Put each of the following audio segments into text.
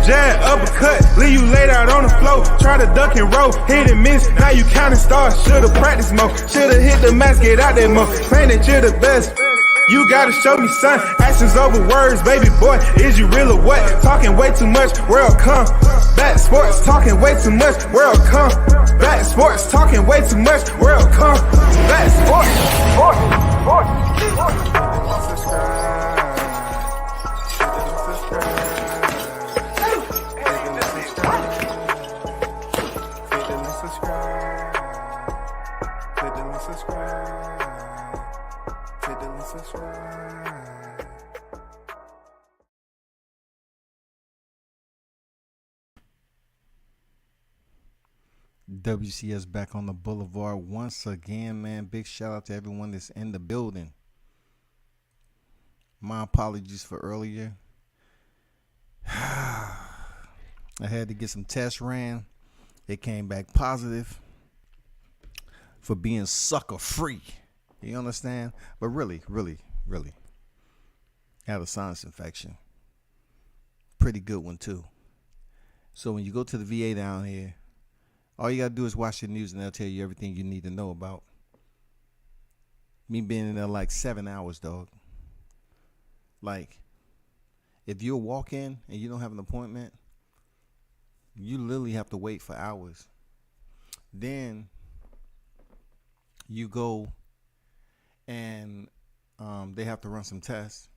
jab, uppercut, leave you laid out on the floor. Try to duck and roll, hit and miss, now you counting stars. Should've practiced more, should've hit the mask, get out there more. Claim that you're the best. You gotta show me, son. Actions over words, baby boy. Is you real or what? Talking way too much, world come. Back sports, talking way too much, world come. Back sports, talking way too much, world come. Back sports. WCS back on the boulevard once again, man. Big shout out to everyone that's in the building. My apologies for earlier. I had to get some tests ran. It came back positive for being sucker free. You understand? But really had a sinus infection. Pretty good one too. So when you go to the VA down here, all you got to do is watch the news and they'll tell you everything you need to know about. Me being in there like 7 hours, dog. Like, if you walk in and you don't have an appointment, you literally have to wait for hours. Then you go and they have to run some tests.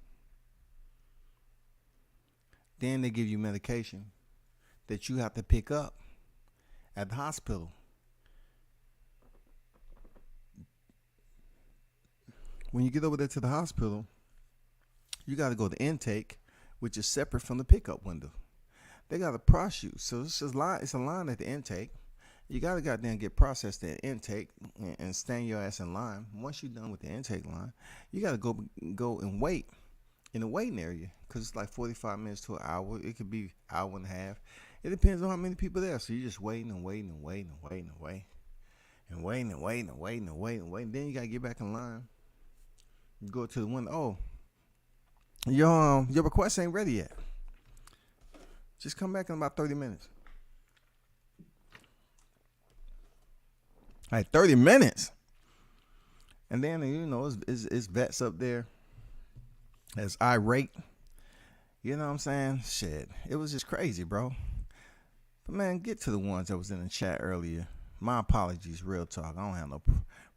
Then they give you medication that you have to pick up at the hospital. When you get over there to the hospital, you got to go to intake, which is separate from the pickup window. They got to process you, so it's a line at the intake. You got to goddamn get processed at intake and stand your ass in line. Once you're done with the intake line, you got to go and wait in the waiting area, because it's like 45 minutes to an hour. It could be an hour and a half. It depends on how many people there. So you're just waiting. Then you got to get back in line. You go to the window. Oh, your request ain't ready yet. Just come back in about 30 minutes. All right, 30 minutes. And then, it's vets up there that's irate. You know what I'm saying? Shit. It was just crazy, bro. But, man, get to the ones that was in the chat earlier. My apologies, real talk. I don't have no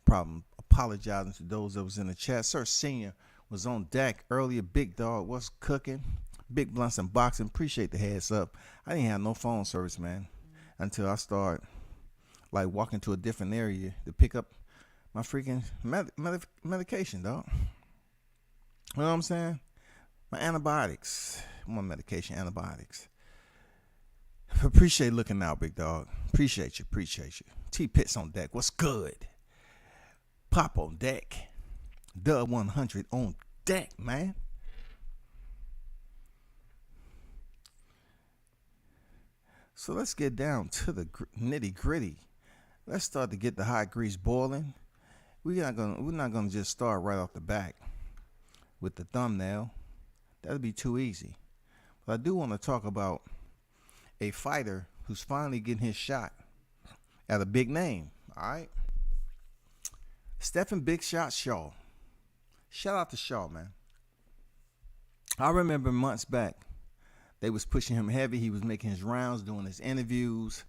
problem apologizing to those that was in the chat. Sir Senior was on deck earlier. Big Dog, what's cooking? Big Blunts and Boxing. Appreciate the heads up. I didn't have no phone service, man, until I start like walking to a different area to pick up my freaking medication, dog. You know what I'm saying? My antibiotics. My medication, antibiotics. Appreciate looking out, big dog. Appreciate you. T-Pitts on deck. What's good? Pop on deck. Dub 100 on deck, man. So let's get down to the nitty gritty. Let's start to get the hot grease boiling. We're not gonna just start right off the back with the thumbnail. That'd be too easy. But I do want to talk about a fighter who's finally getting his shot at a big name. All right, Stephen Big Shot Shaw. Shout out to Shaw, man. I remember months back they was pushing him heavy. He was making his rounds, doing his interviews.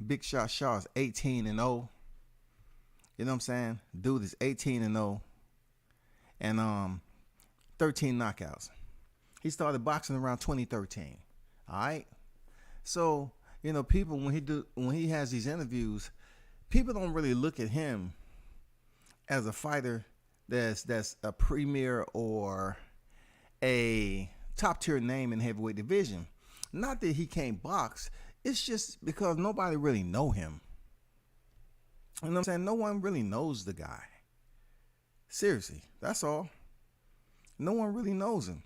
Big Shot Shaw is 18-0. You know what I'm saying? Dude is 18-0 and 13 knockouts. He started boxing around 2013. All right. So, people when he has these interviews, people don't really look at him as a fighter that's a premier or a top tier name in heavyweight division. Not that he can't box. It's just because nobody really know him. You know what I'm saying? No one really knows the guy. Seriously, that's all. No one really knows him.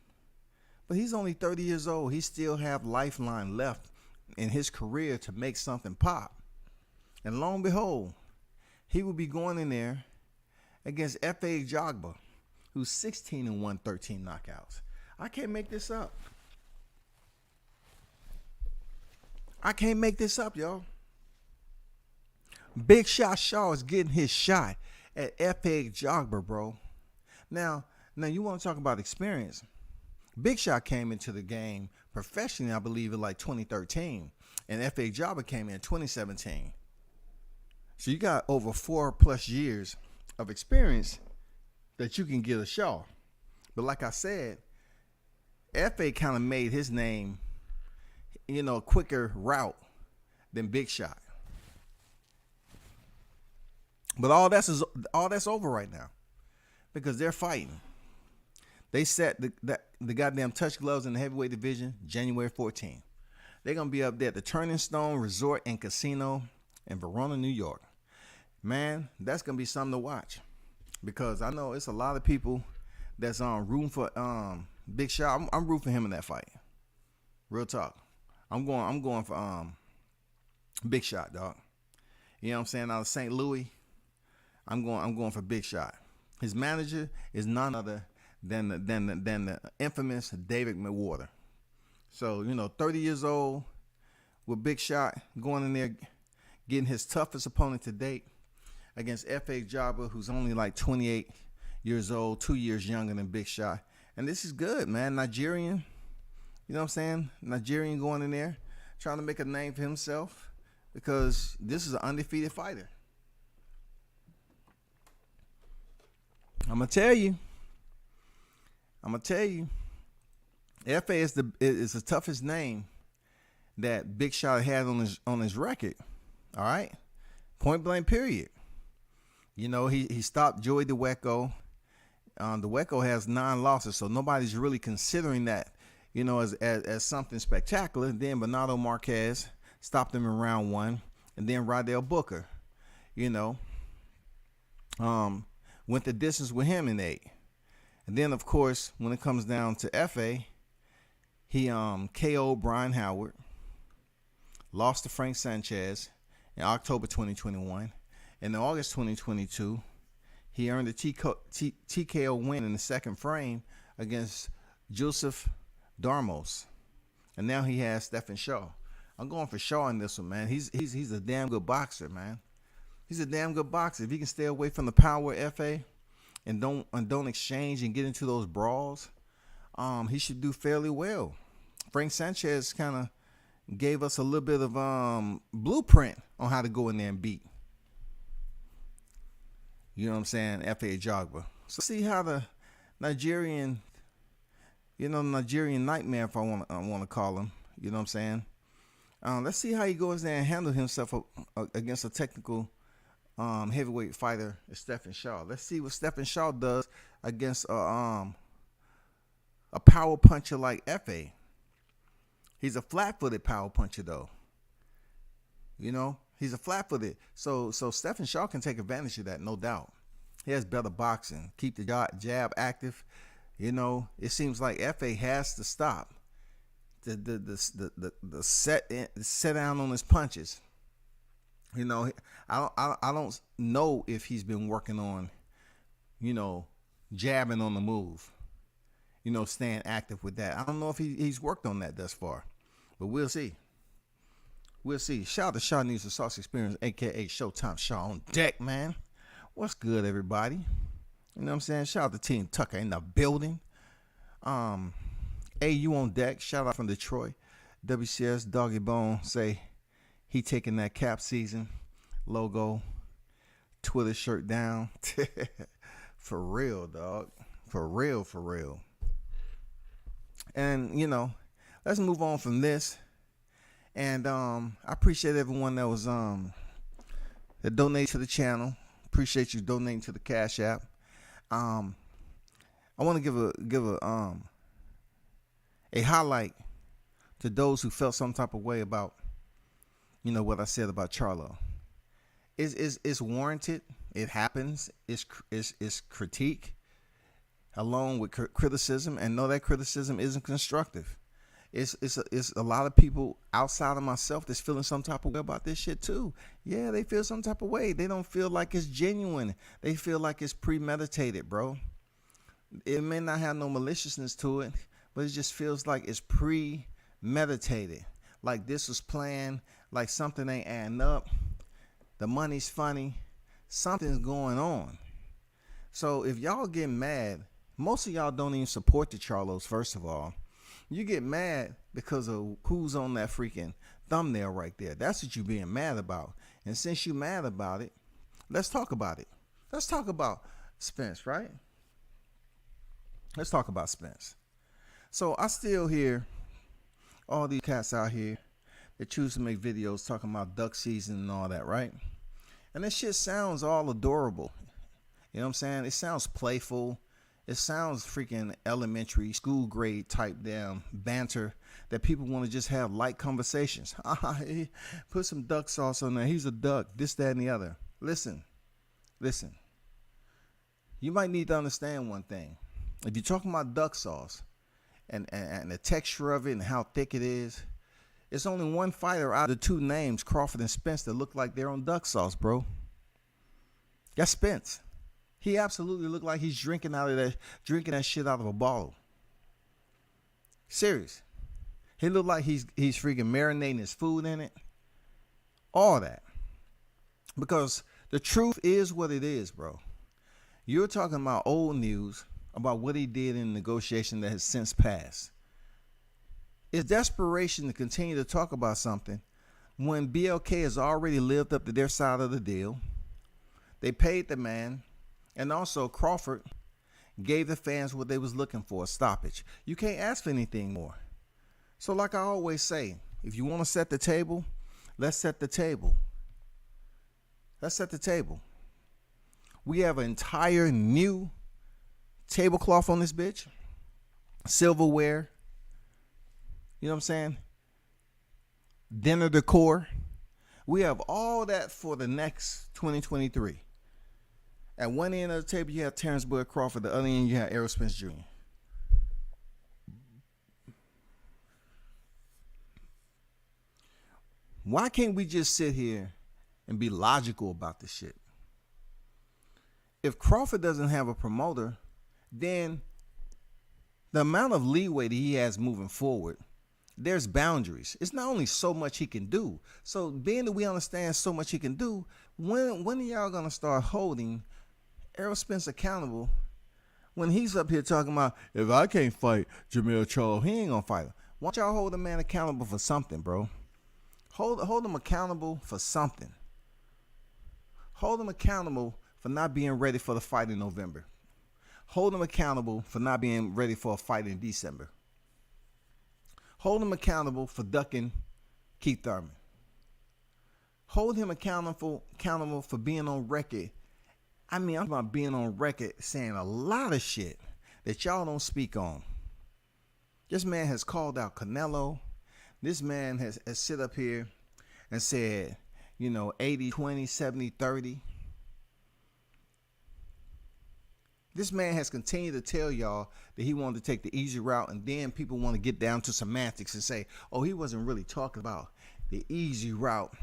But he's only 30 years old. He still have lifeline left in his career to make something pop. And lo and behold, he will be going in there against F.A. Jogba, who's 16-1, 13 knockouts. I can't make this up. I can't make this up, y'all. Big Shot Shaw is getting his shot at F.A. Jogber, bro. Now you want to talk about experience. Big Shot came into the game professionally, I believe, in like 2013. And F.A. Jogber came in 2017. So you got over 4+ years of experience that you can get a Shaw. But like I said, F.A. kind of made his name, a quicker route than Big Shot. But all that's over right now because they're fighting. They set the goddamn touch gloves in the heavyweight division January 14th. They're going to be up there at the Turning Stone Resort and Casino in Verona, New York. Man, that's going to be something to watch because I know it's a lot of people that's rooting for Big Shot. I'm rooting for him in that fight. Real talk. I'm going for Big Shot, dog. You know what I'm saying? Out of St. Louis, I'm going for Big Shot. His manager is none other than the infamous David McWater. So, 30 years old with Big Shot going in there, getting his toughest opponent to date against F.A. Jogber, who's only like 28 years old, 2 years younger than Big Shot. And this is good, man. Nigerian, you know what I'm saying? Nigerian going in there, trying to make a name for himself because this is an undefeated fighter. I'm going to tell you, F.A. is the toughest name that Big Shot had on his record. All right, point blank period. He stopped Joey DeWeco. DeWeco has 9 losses, so nobody's really considering that, as something spectacular. Then Bernardo Marquez stopped him in round 1, and then Rydell Booker, went the distance with him in 8. And then, of course, when it comes down to F.A., he KO'd Brian Howard, lost to Frank Sanchez in October 2021. And in August 2022, he earned a TKO win in the second frame against Joseph Darmos. And now he has Stephen Shaw. I'm going for Shaw in this one, man. He's a damn good boxer, man. He's a damn good boxer. If he can stay away from the power of F.A., and don't exchange and get into those brawls, he should do fairly well. Frank Sanchez kind of gave us a little bit of blueprint on how to go in there and beat, F.A. Jogber. So see how the Nigerian nightmare, if I want to call him, let's see how he goes there and handle himself against a technical heavyweight fighter is Stephen Shaw. Let's see what Stephen Shaw does against a power puncher like F.A. He's a flat-footed power puncher, though. He's a flat-footed. So Stephen Shaw can take advantage of that, no doubt. He has better boxing, keep the jab active. It seems like F.A. has to stop the set down on his punches. I don't know if he's been working on, jabbing on the move, staying active with that. I don't know if he's worked on that thus far, but we'll see. We'll see. Shout out to Shaw News and Sauce Experience, a.k.a. Showtime Shaw on deck, man. What's good, everybody? You know what I'm saying? Shout out to Team Tucker in the building. AU on deck. Shout out from Detroit. WCS Doggy Bone say he taking that cap season logo, Twitter shirt down. For real, dog. For real. And, let's move on from this. And I appreciate everyone that was that donated to the channel. Appreciate you donating to the Cash App. I want to give a highlight to those who felt some type of way about what I said about Charlo. It's warranted. It happens. It's critique along with criticism, and no, that criticism isn't constructive. It's a lot of people outside of myself that's feeling some type of way about this shit too. Yeah, they feel some type of way. They don't feel like it's genuine. They feel like it's premeditated, bro. It may not have no maliciousness to it, but it just feels like it's premeditated. like this was planned, like something ain't adding up. The money's funny. Something's going on. So if y'all get mad, most of y'all don't even support the Charlos, first of all. You get mad because of who's on that freaking thumbnail right there. That's what you're being mad about. And since you're mad about it, let's talk about it. Let's talk about Spence, right? Let's talk about Spence. So I still hear all these cats out here that choose to make videos talking about duck season and all that, right? And this shit sounds all adorable. You know what I'm saying? It sounds playful. It sounds freaking elementary, school grade type damn banter that people want to just have light conversations. Put some duck sauce on there. He's a duck. This, that, and the other. Listen. You might need to understand one thing. If you're talking about duck sauce and the texture of it and how thick it is, it's only one fighter out of the two names, Crawford and Spence, that look like they're on duck sauce, bro. That's Spence. He absolutely looked like he's drinking that shit out of a bottle. Serious. He looked like he's freaking marinating his food in it. All that. Because the truth is what it is, bro. You're talking about old news about what he did in negotiation that has since passed. It's desperation to continue to talk about something when BLK has already lived up to their side of the deal. They paid the man. And also Crawford gave the fans what they was looking for, a stoppage. You can't ask for anything more. So like I always say, if you want to set the table, let's set the table. Let's set the table. We have an entire new tablecloth on this bitch. Silverware. You know what I'm saying? Dinner decor. We have all that for the next 2023. At one end of the table, you have Terence Crawford. The other end, you have Errol Spence Jr. Why can't we just sit here and be logical about this shit? If Crawford doesn't have a promoter, then the amount of leeway that he has moving forward, there's boundaries. It's not only so much he can do. So being that we understand so much he can do, when are y'all going to start holding Errol Spence accountable when he's up here talking about, if I can't fight Jermell Charlo, he ain't gonna fight him? Why don't y'all hold a man accountable for something, bro? Hold him accountable for something. Hold him accountable for not being ready for the fight in November. Hold him accountable for not being ready for a fight in December. Hold him accountable for ducking Keith Thurman. Hold him accountable for being on record. I mean, I'm about being on record saying a lot of shit that y'all don't speak on. This man has called out Canelo. This man has sit up here and said, 80-20, 70-30. This man has continued to tell y'all that he wanted to take the easy route, and then people want to get down to semantics and say, oh, he wasn't really talking about the easy route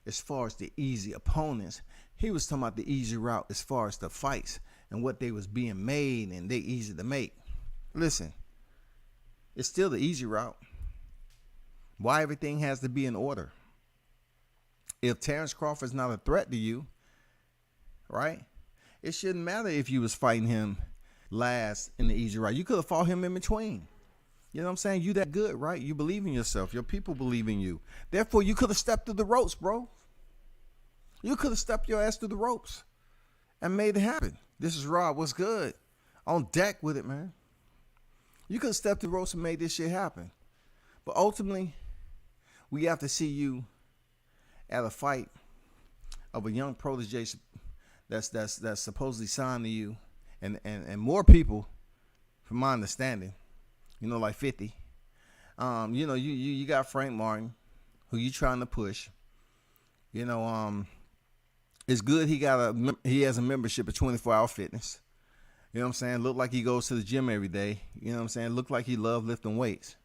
as far as the easy opponents. He was talking about the easy route as far as the fights and what they was being made and they easy to make. Listen, it's still the easy route. Why everything has to be in order. If Terence Crawford's not a threat to you, right? It shouldn't matter if you was fighting him last in the easy route. You could have fought him in between. You know what I'm saying? You that good, right? You believe in yourself. Your people believe in you. Therefore, you could have stepped through the ropes, bro. You could have stepped your ass through the ropes and made it happen. This is Rob. What's good? On deck with it, man. You could have stepped through the ropes and made this shit happen. But ultimately, we have to see you at a fight of a young protege that's supposedly signed to you, and more people, from my understanding, like 50. You got Frank Martin, who you trying to push. It's good he has a membership at 24 Hour Fitness. You know what I'm saying? Look like he goes to the gym every day. You know what I'm saying? Look like he loves lifting weights.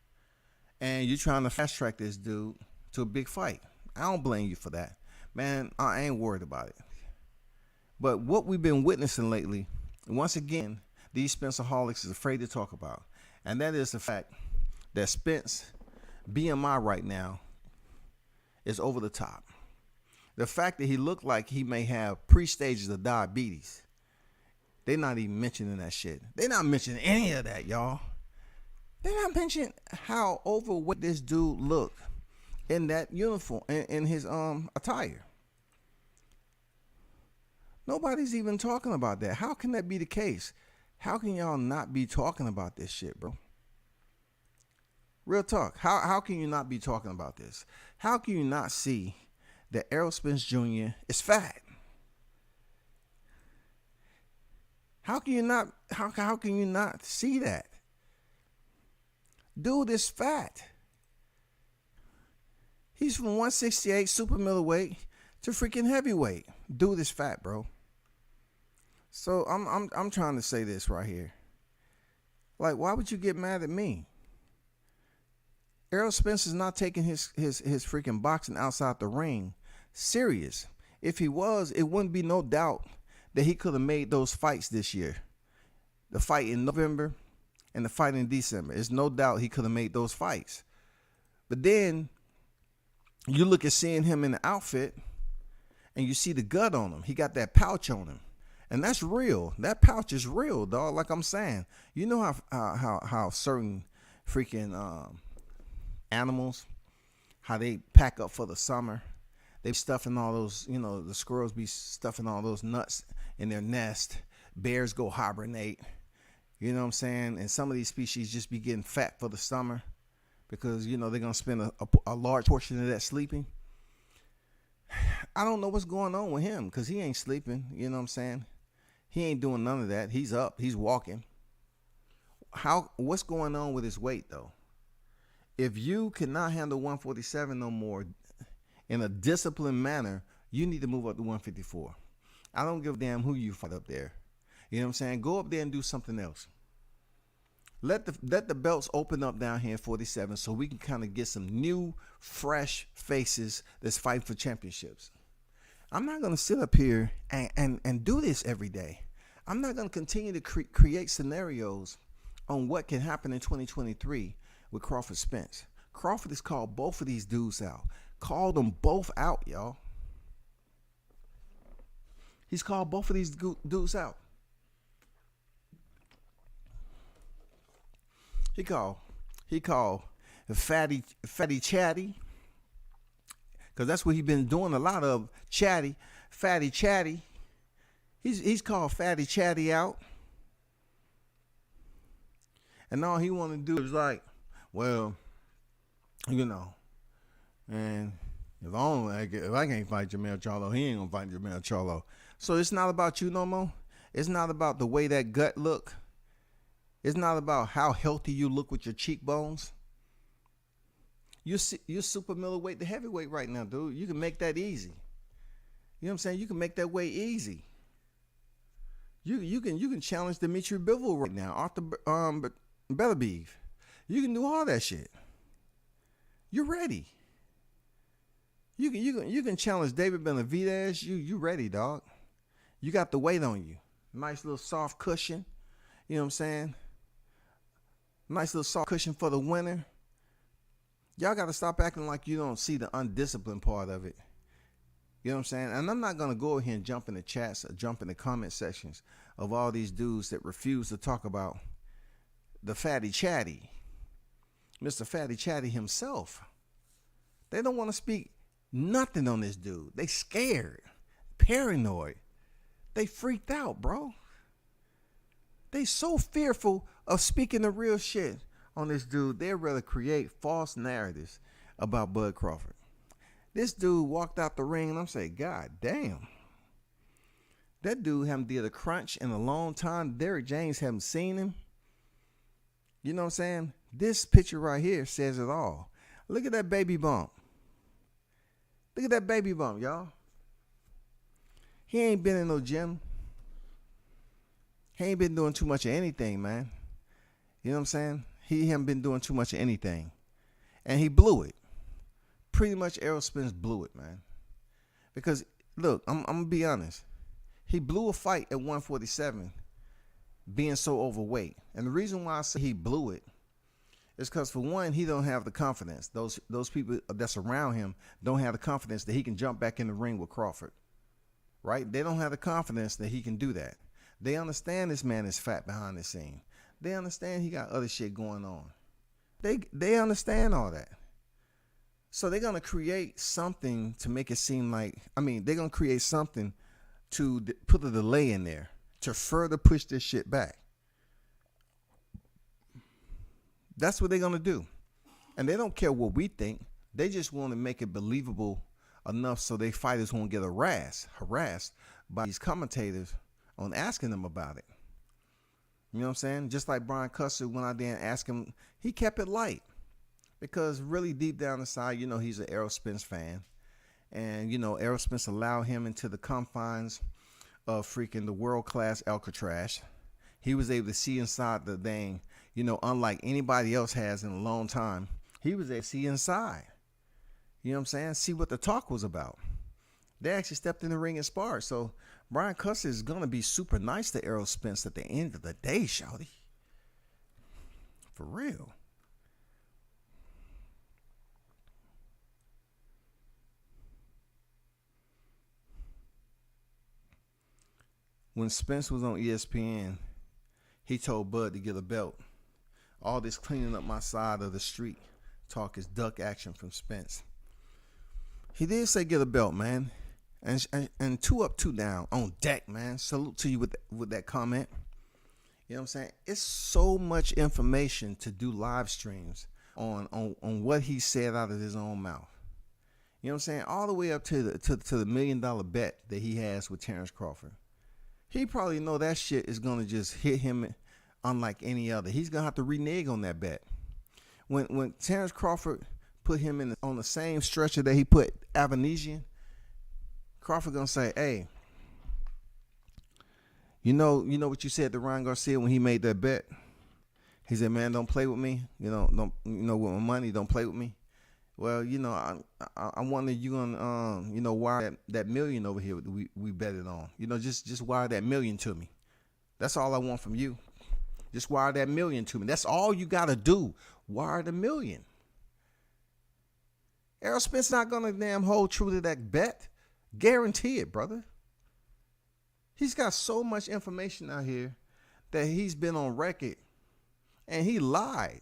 And you're trying to fast track this dude to a big fight. I don't blame you for that. Man, I ain't worried about it. But what we've been witnessing lately, once again, these Spencerholics is afraid to talk about. And that is the fact that Spence BMI right now is over the top. The fact that he looked like he may have pre-stages of diabetes, they're not even mentioning that shit. They're not mentioning any of that, y'all. They're not mentioning how overweight this dude looked in that uniform, in his attire. Nobody's even talking about that. How can that be the case? How can y'all not be talking about this shit, bro? Real talk. How can you not be talking about this? How can you not see that Errol Spence Jr. is fat? How can you not see that? Dude is fat. He's from 168 super middleweight to freaking heavyweight. Dude is fat, bro. So I'm trying to say this right here. Like, why would you get mad at me? Errol Spence is not taking his freaking boxing outside the ring serious. If he was, it wouldn't be no doubt that he could have made those fights this year. The fight in November and the fight in December. There's no doubt he could have made those fights. But then you look at seeing him in the outfit and you see the gut on him. He got that pouch on him. And that's real. That pouch is real, dog. Like I'm saying. You know how certain freaking animals, how they pack up for the summer. They stuffing all those, the squirrels be stuffing all those nuts in their nest. Bears go hibernate. You know what I'm saying? And some of these species just be getting fat for the summer because, they're going to spend a large portion of that sleeping. I don't know what's going on with him because he ain't sleeping. You know what I'm saying? He ain't doing none of that. He's up. He's walking. What's going on with his weight, though? If you cannot handle 147 no more in a disciplined manner, you need to move up to 154. I don't give a damn who you fight up there. You know what I'm saying? Go up there and do something else. Let the belts open up down here in 47 so we can kind of get some new, fresh faces that's fighting for championships. I'm not going to sit up here and do this every day. I'm not going to continue to create scenarios on what can happen in 2023 with Crawford Spence. Crawford has called both of these dudes out. Called them both out, y'all. He's called both of these dudes out. He called Fatty Chatty, because that's what he's been doing a lot of, Fatty Chatty. He's called Fatty Chatty out, and all he want to do is like, well, and if I can't fight Jermell Charlo, he ain't gonna fight Jermell Charlo. So it's not about you no more. It's not about the way that gut look. It's not about how healthy you look with your cheekbones. You're super middleweight to heavyweight right now, dude. You can make that easy. You know what I'm saying? You can make that way easy. You can challenge Dimitri Bivol right now off the Beterbiev. You can do all that shit. You're ready. You can challenge David Benavidez. You ready, dog. You got the weight on you. Nice little soft cushion. You know what I'm saying? Nice little soft cushion for the winner. Y'all got to stop acting like you don't see the undisciplined part of it. You know what I'm saying? And I'm not going to go here and jump in the chats or jump in the comment sections of all these dudes that refuse to talk about the Fatty Chatty. Mr. Fatty Chatty himself. They don't want to speak nothing on this dude. They scared. Paranoid. They freaked out, bro. They so fearful of speaking the real shit on this dude. They'd rather create false narratives about Bud Crawford. This dude walked out the ring and I'm saying, God damn. That dude haven't did a crunch in a long time. Derrick James haven't seen him. You know what I'm saying? This picture right here says it all. Look at that baby bump. Look at that baby bump, y'all. He ain't been in no gym. He ain't been doing too much of anything, man. You know what I'm saying? He haven't been doing too much of anything. And he blew it. Pretty much Errol Spence blew it, man. Because, look, I'm going to be honest. He blew a fight at 147 being so overweight. And the reason why I say he blew it It's because, for one, he don't have the confidence. Those people that's around him don't have the confidence that he can jump back in the ring with Crawford, right? They don't have the confidence that he can do that. They understand this man is fat behind the scene. They understand he got other shit going on. They understand all that. So they're going to create something to make it seem like, they're going to create something to put a delay in there to further push this shit back. That's what they're going to do. And they don't care what we think. They just want to make it believable enough so they fighters won't get harassed by these commentators on asking them about it. You know what I'm saying? Just like Brian Custer went out there and asked him, he kept it light. Because really deep down inside, he's an Errol Spence fan. And, Errol Spence allowed him into the confines of freaking the world-class Alcatraz. He was able to see inside the thing, unlike anybody else has in a long time. He was able to see inside. You know what I'm saying? See what the talk was about. They actually stepped in the ring and sparred. So Brian Custer is going to be super nice to Errol Spence at the end of the day, shawty. For real. When Spence was on ESPN, he told Bud to get a belt. All this cleaning up my side of the street talk is duck action from Spence. He did say get a belt, man. And 2 up, 2 down on deck, man. Salute to you with that comment. You know what I'm saying? It's so much information to do live streams on what he said out of his own mouth. You know what I'm saying? All the way up to the $1 million bet that he has with Terence Crawford. He probably know that shit is going to just hit him unlike any other. He's going to have to renege on that bet. When Terence Crawford put him on the same stretcher that he put Avanesian, Crawford going to say, hey, you know what you said to Ryan Garcia when he made that bet? He said, man, don't play with me. Don't with my money, don't play with me. Well, I wonder you gonna wire that million over here we betted on. Just wire that million to me. That's all I want from you. Just wire that million to me. That's all you gotta do. Wire the million. Errol Spence not gonna damn hold true to that bet. Guarantee it, brother. He's got so much information out here that he's been on record, and he lied.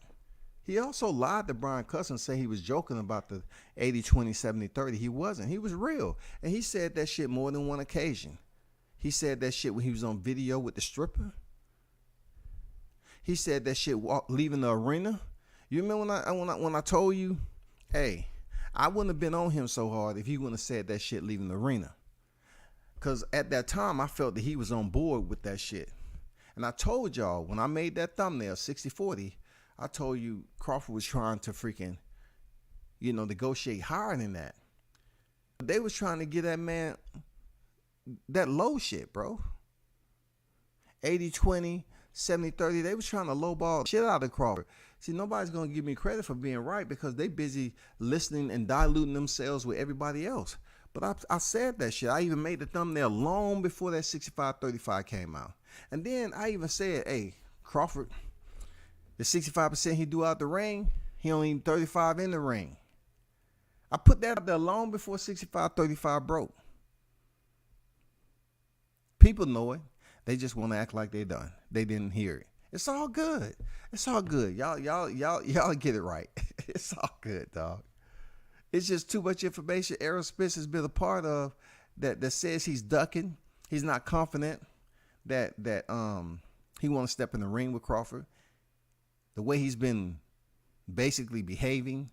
He also lied to Brian Custer and said he was joking about the 80-20, 70-30. He wasn't. He was real. And he said that shit more than one occasion. He said that shit when he was on video with the stripper. He said that shit leaving the arena. You remember when I told you, hey, I wouldn't have been on him so hard if he wouldn't have said that shit leaving the arena. Because at that time, I felt that he was on board with that shit. And I told y'all, when I made that thumbnail, 60-40, I told you Crawford was trying to freaking, negotiate higher than that. They was trying to get that man that low shit, bro. 80-20, 70-30. They was trying to lowball shit out of Crawford. See, nobody's going to give me credit for being right because they busy listening and diluting themselves with everybody else. But I said that shit. I even made the thumbnail long before that 65-35 came out. And then I even said, hey, Crawford, the 65% he do out the ring, he only need 35 in the ring. I put that up there long before 65-35 broke. People know it. They just want to act like they done. They didn't hear it. It's all good. It's all good. Y'all get it right. It's all good, dog. It's just too much information Errol Spence has been a part of that says he's ducking. He's not confident that he want to step in the ring with Crawford. The way he's been basically behaving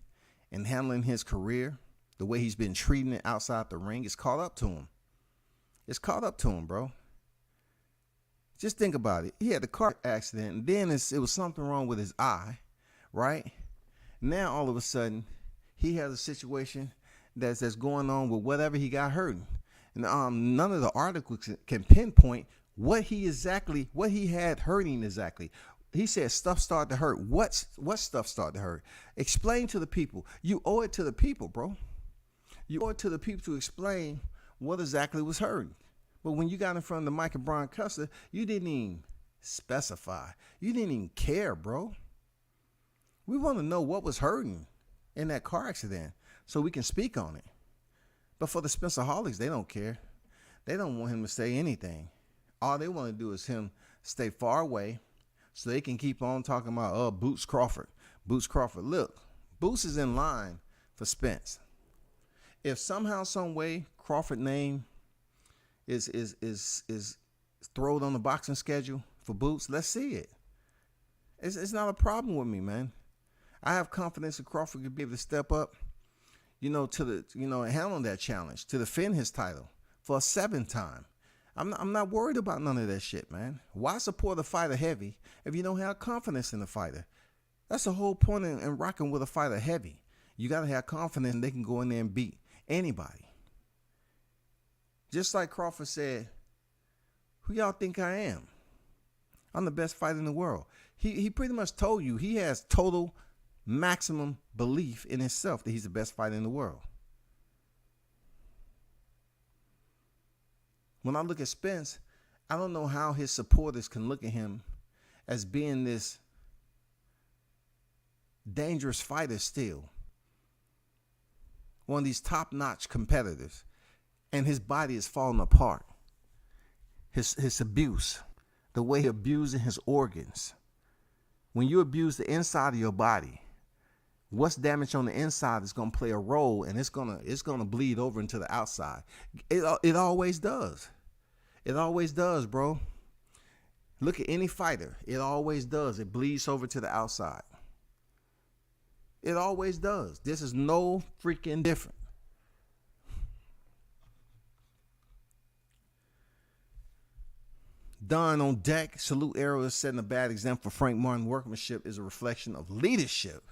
and handling his career, the way he's been treating it outside the ring, it's caught up to him. It's caught up to him, bro. Just think about it. He had the car accident, and then it was something wrong with his eye, right? Now, all of a sudden, he has a situation that's going on with whatever he got hurt. And none of the articles can pinpoint what he had hurting exactly. He said stuff started to hurt. What stuff started to hurt? Explain to the people. You owe it to the people, bro. You owe it to the people to explain what exactly was hurting. But when you got in front of the mic and Brian Custer, you didn't even specify. You didn't even care, bro. We want to know what was hurting in that car accident so we can speak on it. But for the Spencerholics, they don't care. They don't want him to say anything. All they want to do is him stay far away so they can keep on talking about, Boots Crawford. Boots Crawford. Look, Boots is in line for Spence. If somehow, some way, Crawford name is thrown on the boxing schedule for Boots, let's see it. It's not a problem with me, man. I have confidence that Crawford could be able to step up, handle that challenge, to defend his title for a 7th time. I'm not worried about none of that shit, man. Why support a fighter heavy if you don't have confidence in the fighter? That's the whole point in rocking with a fighter heavy. You got to have confidence they can go in there and beat anybody. Just like Crawford said, who y'all think I am? I'm the best fighter in the world. He pretty much told you he has total maximum belief in himself that he's the best fighter in the world. When I look at Spence, I don't know how his supporters can look at him as being this dangerous fighter still. One of these top-notch competitors. And his body is falling apart. His abuse. The way he abusing his organs. When you abuse the inside of your body, what's damaged on the inside is going to play a role, and it's gonna bleed over into the outside. It always does. It always does, bro. Look at any fighter. It always does. It bleeds over to the outside. It always does. This is no freaking different. Don on deck. Salute Errol is setting a bad example for Frank Martin. Workmanship is a reflection of leadership.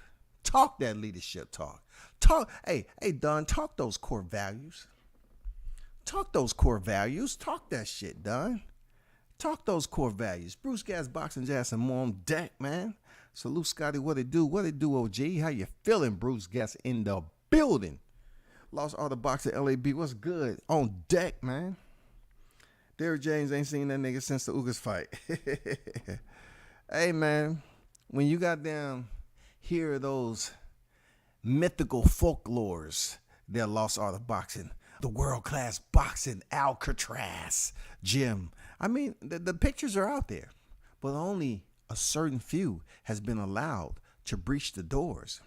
Talk that leadership talk. Hey, Don, talk those core values. Talk those core values. Talk that shit, Don. Talk those core values. Bruce Gas, Boxing Jazz, and more on deck, man. Salute, Scotty. What it do? What it do, OG? How you feeling, Bruce Gas in the building? Lost all the boxing LAB. What's good? On deck, man. Derrick James ain't seen that nigga since the Ugas fight. Hey, man. When you got down, hear those mythical folklores that lost all the boxing. The world-class boxing Alcatraz gym. I mean, the pictures are out there, but only a certain few has been allowed to breach the doors.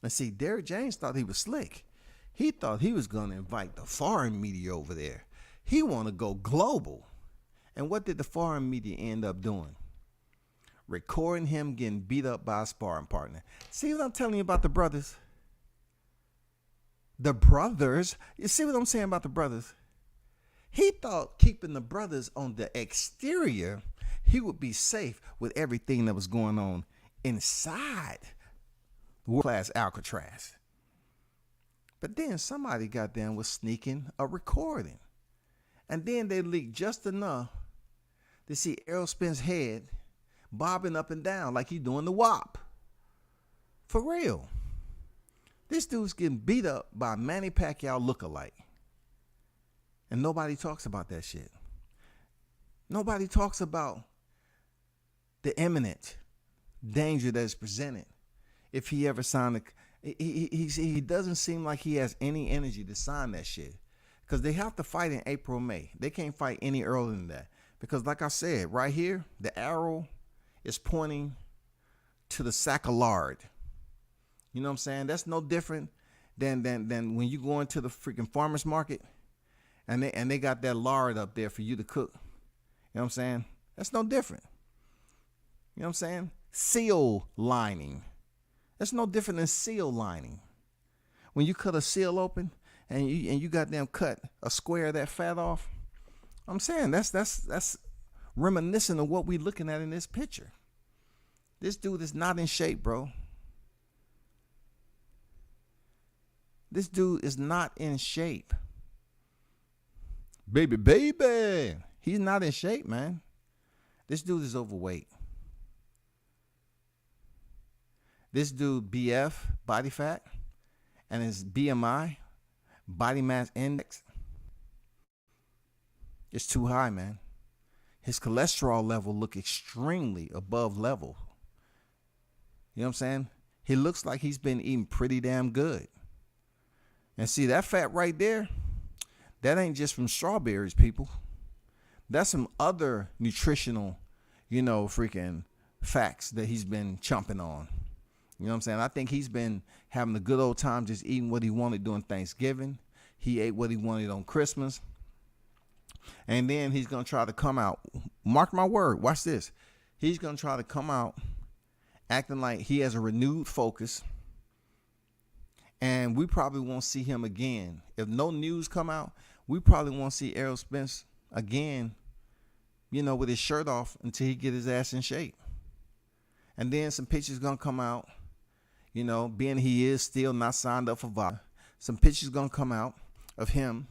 And see, Derrick James thought he was slick. He thought he was going to invite the foreign media over there. He want to go global. And what did the foreign media end up doing? Recording him getting beat up by a sparring partner. See what I'm telling you about the brothers? The brothers. You see what I'm saying about the brothers? He thought keeping the brothers on the exterior, he would be safe with everything that was going on inside world-class Alcatraz. But then somebody got down with sneaking a recording. And then they leaked just enough to see Errol Spence's head bobbing up and down like he doing the WAP. For real. This dude's getting beat up by a Manny Pacquiao lookalike. And nobody talks about that shit. Nobody talks about the imminent danger that is presented if he ever signed he doesn't seem like he has any energy to sign that shit. Because they have to fight in April, May. They can't fight any earlier than that. Because like I said, right here, the arrow is pointing to the sack of lard. You know what I'm saying? That's no different than when you go into the freaking farmer's market and they got that lard up there for you to cook. You know what I'm saying? That's no different. You know what I'm saying? Seal lining. That's no different than seal lining. When you cut a seal open, and you goddamn cut a square of that fat off, I'm saying that's reminiscent of what we looking at in this picture. This dude is not in shape, bro. This dude is not in shape. Baby. He's not in shape, man. This dude is overweight. This dude, BF, body fat, and his BMI, body mass index, is too high, man. His cholesterol level look extremely above level. You know what I'm saying? he looks like he's been eating pretty damn good. And see, that fat right there, that ain't just from strawberries, people. That's some other nutritional, freaking facts that he's been chomping on. You know what I'm saying? I think he's been having a good old time just eating what he wanted during Thanksgiving. He ate what he wanted on Christmas. And then he's going to try to come out. Mark my word. Watch this. He's going to try to come out acting like he has a renewed focus. And we probably won't see him again. If no news come out, we probably won't see Errol Spence again, with his shirt off until he get his ass in shape. And then some pictures going to come out, being he is still not signed up for VOD. Some pictures going to come out of him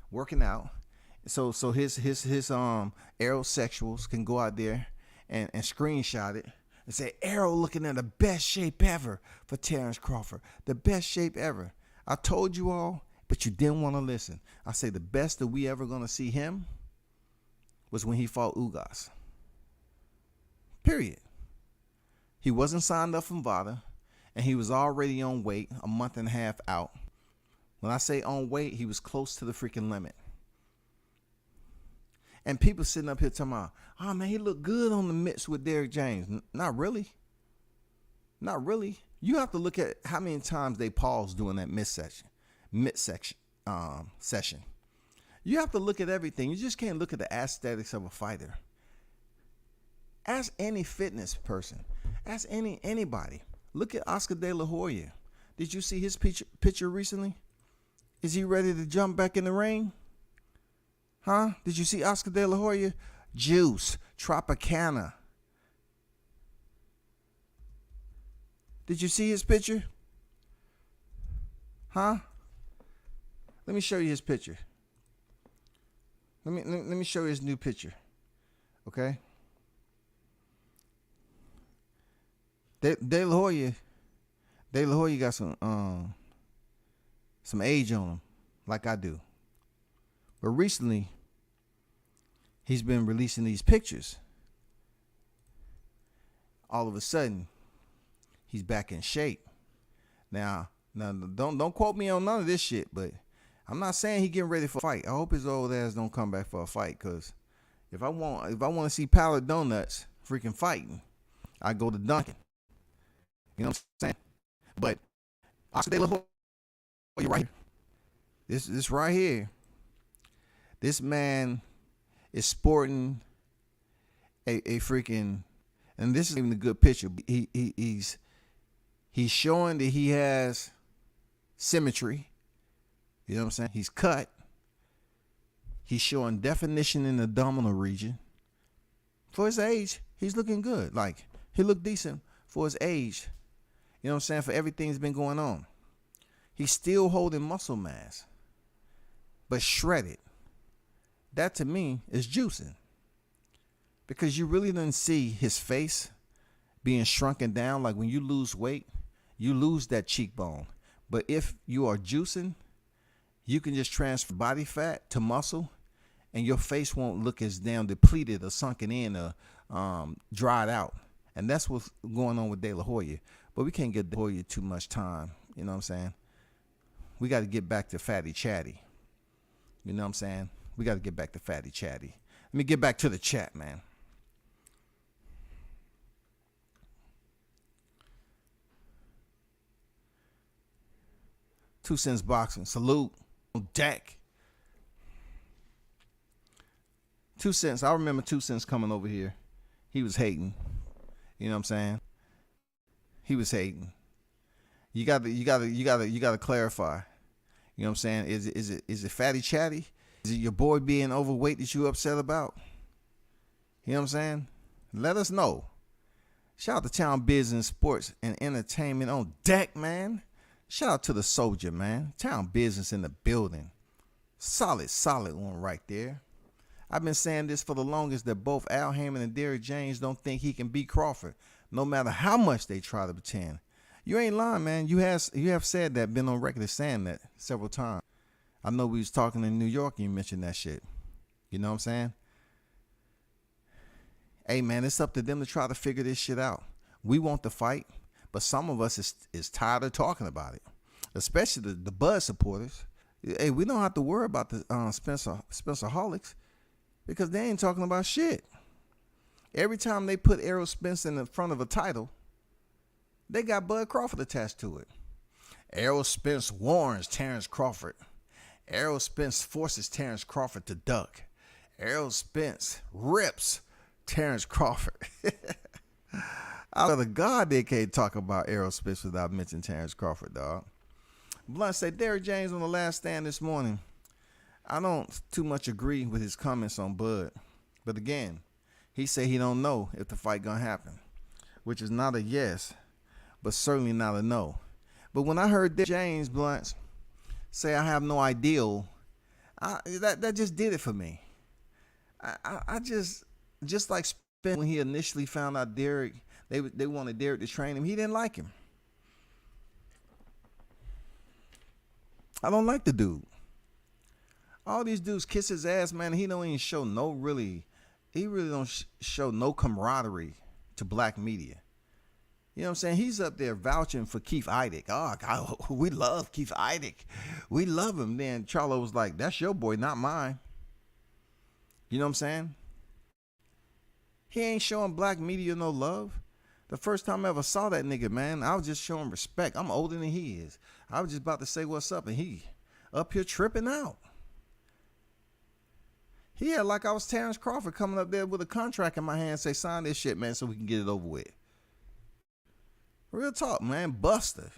working out. So his Errol sexuals can go out there and screenshot it and say, Errol looking at the best shape ever for Terence Crawford. The best shape ever. I told you all, but you didn't want to listen. I say the best that we ever going to see him was when he fought Ugas. Period. He wasn't signed up from VADA, and he was already on weight, a month and a half out. When I say on weight, he was close to the freaking limit. And people sitting up here talking about, oh man, he looked good on the mitts with Derrick James. Not really. Not really. You have to look at how many times they paused during that session. You have to look at everything. You just can't look at the aesthetics of a fighter. Ask any fitness person. Ask anybody. Look at Oscar De La Hoya. Did you see his picture recently? Is he ready to jump back in the ring? Huh? Did you see Oscar De La Hoya? Juice, Tropicana. Did you see his picture? Huh? Let me show you his picture. Let me show you his new picture. Okay? De La Hoya got some age on him, like I do. But recently, he's been releasing these pictures. All of a sudden, he's back in shape. Now don't quote me on none of this shit, but I'm not saying he getting ready for a fight. I hope his old ass don't come back for a fight, cause if I want to see Power Donuts freaking fighting, I go to Dunkin'. You know what I'm saying? But Oscar De La Hoya, you right here. This right here. This man is sporting a freaking, and this is even a good picture. He's showing that he has symmetry. You know what I'm saying? He's cut. He's showing definition in the abdominal region. For his age, he's looking good. Like, he looked decent for his age. You know what I'm saying? For everything that's been going on. He's still holding muscle mass, but shredded. That to me is juicing. Because you really didn't see his face being shrunken down. Like when you lose weight, you lose that cheekbone. But if you are juicing, you can just transfer body fat to muscle, and your face won't look as damn depleted or sunken in or dried out. And that's what's going on with De La Hoya. But we can't give De La Hoya too much time. You know what I'm saying? We got to get back to Fatty Chatty. You know what I'm saying? We got to get back to Fatty Chatty. Let me get back to the chat, man. Two Cents Boxing. Salute. Deck. 2 Cents. I remember 2 Cents coming over here. He was hating. You know what I'm saying? He was hating. You gotta clarify. You know what I'm saying? Is it Fatty Chatty? Is it your boy being overweight that you upset about? You know what I'm saying? Let us know. Shout out to Town Business, Sports, and Entertainment on deck, man. Shout out to the soldier, man. Town Business in the building. Solid one right there. I've been saying this for the longest, that both Al Haymon and Derrick James don't think he can beat Crawford, no matter how much they try to pretend. You ain't lying, man. You have said that, been on record as saying that several times. I know we was talking in New York and you mentioned that shit. You know what I'm saying? Hey, man, it's up to them to try to figure this shit out. We want the fight, But some of us is tired of talking about it, especially the Bud supporters. Hey, we don't have to worry about the Spencerholics because they ain't talking about shit. Every time they put Errol Spence in the front of a title, they got Bud Crawford attached to it. Errol Spence warns Terence Crawford. Errol Spence forces Terence Crawford to duck. Errol Spence rips Terence Crawford. Out of the God, they can't talk about Errol Spence without mentioning Terence Crawford, dog. Blunt said Derrick James on the last stand this morning. I don't too much agree with his comments on Bud. But again, he said he don't know if the fight gonna happen, which is not a yes, but certainly not a no. But when I heard James Blunt say I have no idea, that just did it for me. I just like Spence when he initially found out Derrick, they wanted Derrick to train him. He didn't like him. I don't like the dude. All these dudes kiss his ass, man. He don't even show he really don't show no camaraderie to black media. You know what I'm saying? He's up there vouching for Keith Idec. Oh, God, we love Keith Idec. We love him. Then Charlo was like, that's your boy, not mine. You know what I'm saying? He ain't showing black media no love. The first time I ever saw that nigga, man, I was just showing respect. I'm older than he is. I was just about to say what's up, and he up here tripping out. He had like I was Terence Crawford coming up there with a contract in my hand, say, sign this shit, man, so we can get it over with. Real talk, man. Buster.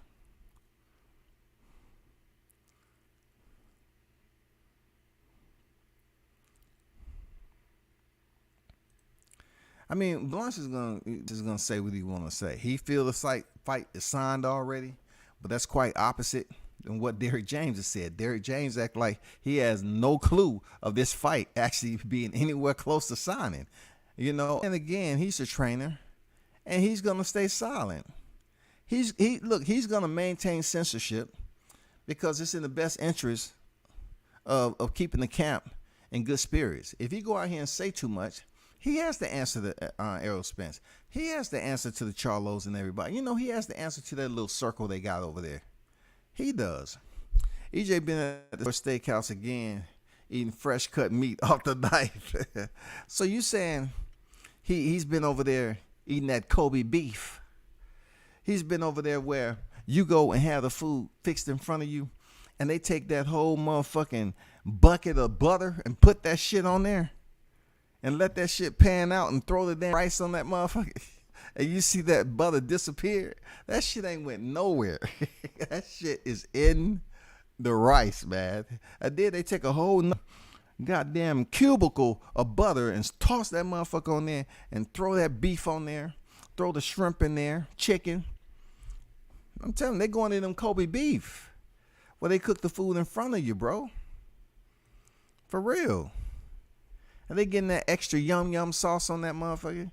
I mean, Blanche is gonna say what he want to say. He feel the fight is signed already, but that's quite opposite than what Derrick James has said. Derrick James act like he has no clue of this fight actually being anywhere close to signing. You know, and again, he's a trainer, and he's gonna stay silent. He's gonna maintain censorship because it's in the best interest of keeping the camp in good spirits. If he go out here and say too much, he has to answer to Errol Spence. He has to answer to the Charlos and everybody. You know, he has to answer to that little circle they got over there. He does. EJ been at the steakhouse again, eating fresh cut meat off the knife. So you saying he's been over there eating that Kobe beef? He's been over there where you go and have the food fixed in front of you, and they take that whole motherfucking bucket of butter and put that shit on there and let that shit pan out and throw the damn rice on that motherfucker. And you see that butter disappear. That shit ain't went nowhere. That shit is in the rice, man. And then they take a whole goddamn cubicle of butter and toss that motherfucker on there and throw that beef on there, throw the shrimp in there, chicken. I'm telling you, they going to them Kobe beef where they cook the food in front of you, bro. For real. And they getting that extra yum sauce on that motherfucker.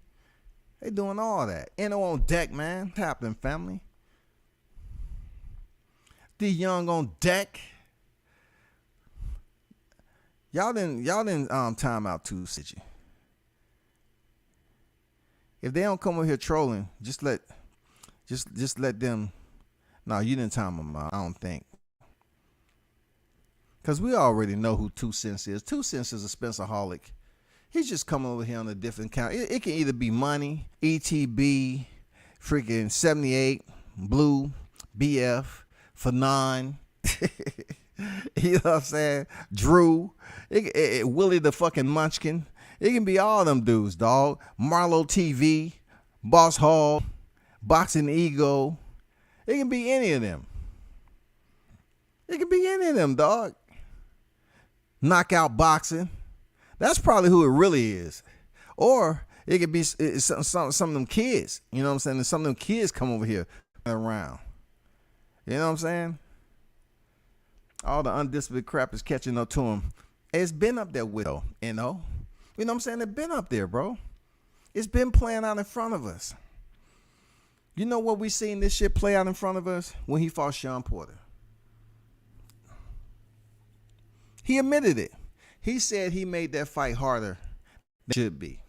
They doing all that. NO on deck, man. What's happening, family? D Young on deck. Y'all didn't time out too, did you? If they don't come over here trolling, just let them. No, you didn't time them out, I don't think. Because we already know who 2 Cents is. 2 Cents is a Spencerholic. He's just coming over here on a different count. It can either be Money, ETB, freaking 78, Blue, BF, Fanon. You know what I'm saying? Drew, Willie the fucking Munchkin. It can be all them dudes, dog. Marlo TV, Boss Hall, Boxing Ego. It can be any of them. It can be any of them, dog. Knockout Boxing. That's probably who it really is. Or it could be some of them kids. You know what I'm saying? And some of them kids come over here around. You know what I'm saying? All the undisputed crap is catching up to them. It's been up there with, you know? You know what I'm saying? It's been up there, bro. It's been playing out in front of us. You know what we seen this shit play out in front of us? When he fought Sean Porter. He admitted it. He said he made that fight harder than it should be.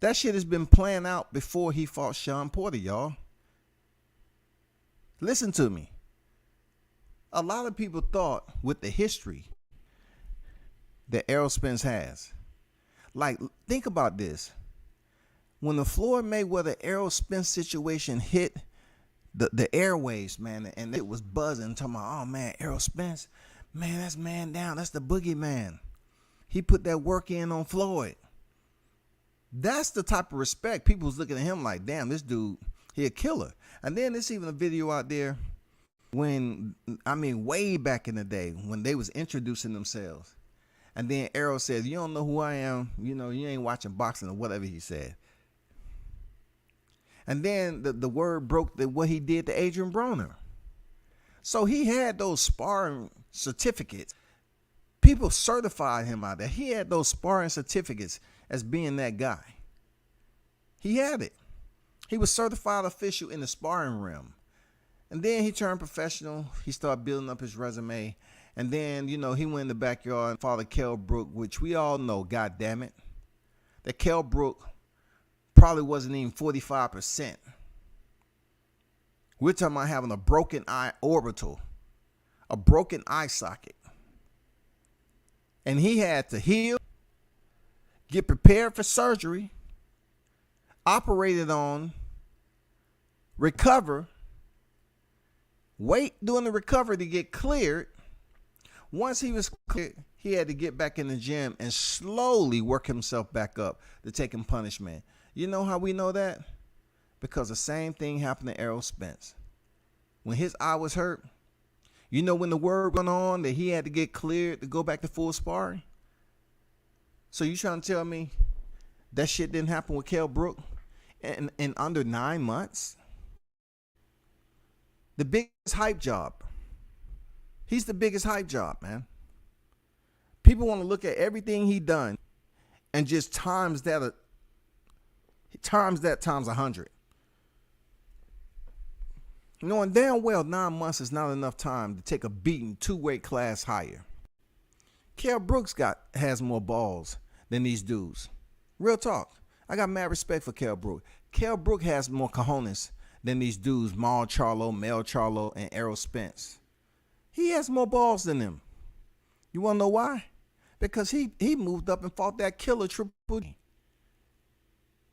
That shit has been planned out before he fought Sean Porter, y'all. Listen to me. A lot of people thought with the history that Errol Spence has. Like, think about this. When the Floyd Mayweather Errol Spence situation hit the airwaves, man, and it was buzzing, talking about, oh man, Errol Spence, man, that's man down. That's the boogeyman. He put that work in on Floyd. That's the type of respect people was looking at him like, damn, this dude, he a killer. And then there's even a video out there when, I mean, way back in the day when they was introducing themselves. And then Errol says, you don't know who I am. You know, you ain't watching boxing or whatever he said. And then the word broke that what he did to Adrian Broner. So he had those sparring certificates. People certified him out there. He had those sparring certificates as being that guy. He had it. He was certified official in the sparring realm. And then he turned professional. He started building up his resume. And then, you know, he went in the backyard and fought Kell Brook, which we all know, God damn it, that Kell Brook probably wasn't even 45%. We're talking about having a broken eye orbital, a broken eye socket. And he had to heal, get prepared for surgery, operated on, recover, wait during the recovery to get cleared. Once he was cleared, he had to get back in the gym and slowly work himself back up to taking punishment. You know how we know that? Because the same thing happened to Errol Spence. When his eye was hurt, you know when the word went on that he had to get cleared to go back to full sparring? So you trying to tell me that shit didn't happen with Kell Brook in under 9 months? The biggest hype job. He's the biggest hype job, man. People want to look at everything he done and just times that times 100. Knowing damn well 9 months is not enough time to take a beating 2 weight class higher. Kell Brooks has more balls than these dudes. Real talk. I got mad respect for Kell Brook. Kell Brook has more cojones than these dudes, Maul Charlo, Mel Charlo, and Errol Spence. He has more balls than them. You want to know why? Because he moved up and fought that killer Triple G.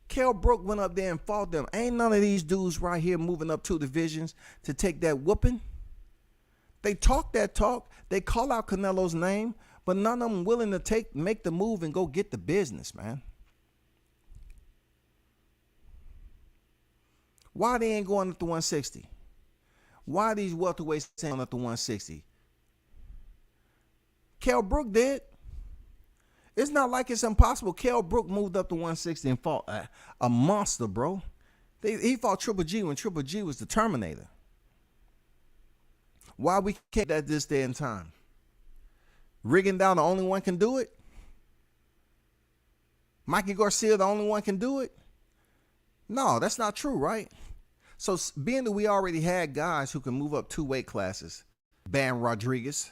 Kell Brook went up there and fought them. Ain't none of these dudes right here moving up 2 divisions to take that whooping. They talk that talk. They call out Canelo's name, but none of them willing to make the move and go get the business, man. Why they ain't going up to 160? Why these welterweights ain't going up to 160? Kell Brook did. It's not like it's impossible. Kell Brook moved up to 160 and fought a monster, bro. He fought Triple G when Triple G was the Terminator. Why we can't at this day and time? Rigging down the only one can do it? Mikey Garcia the only one can do it? No, that's not true, right? So being that we already had guys who can move up 2 weight classes, Bam Rodriguez,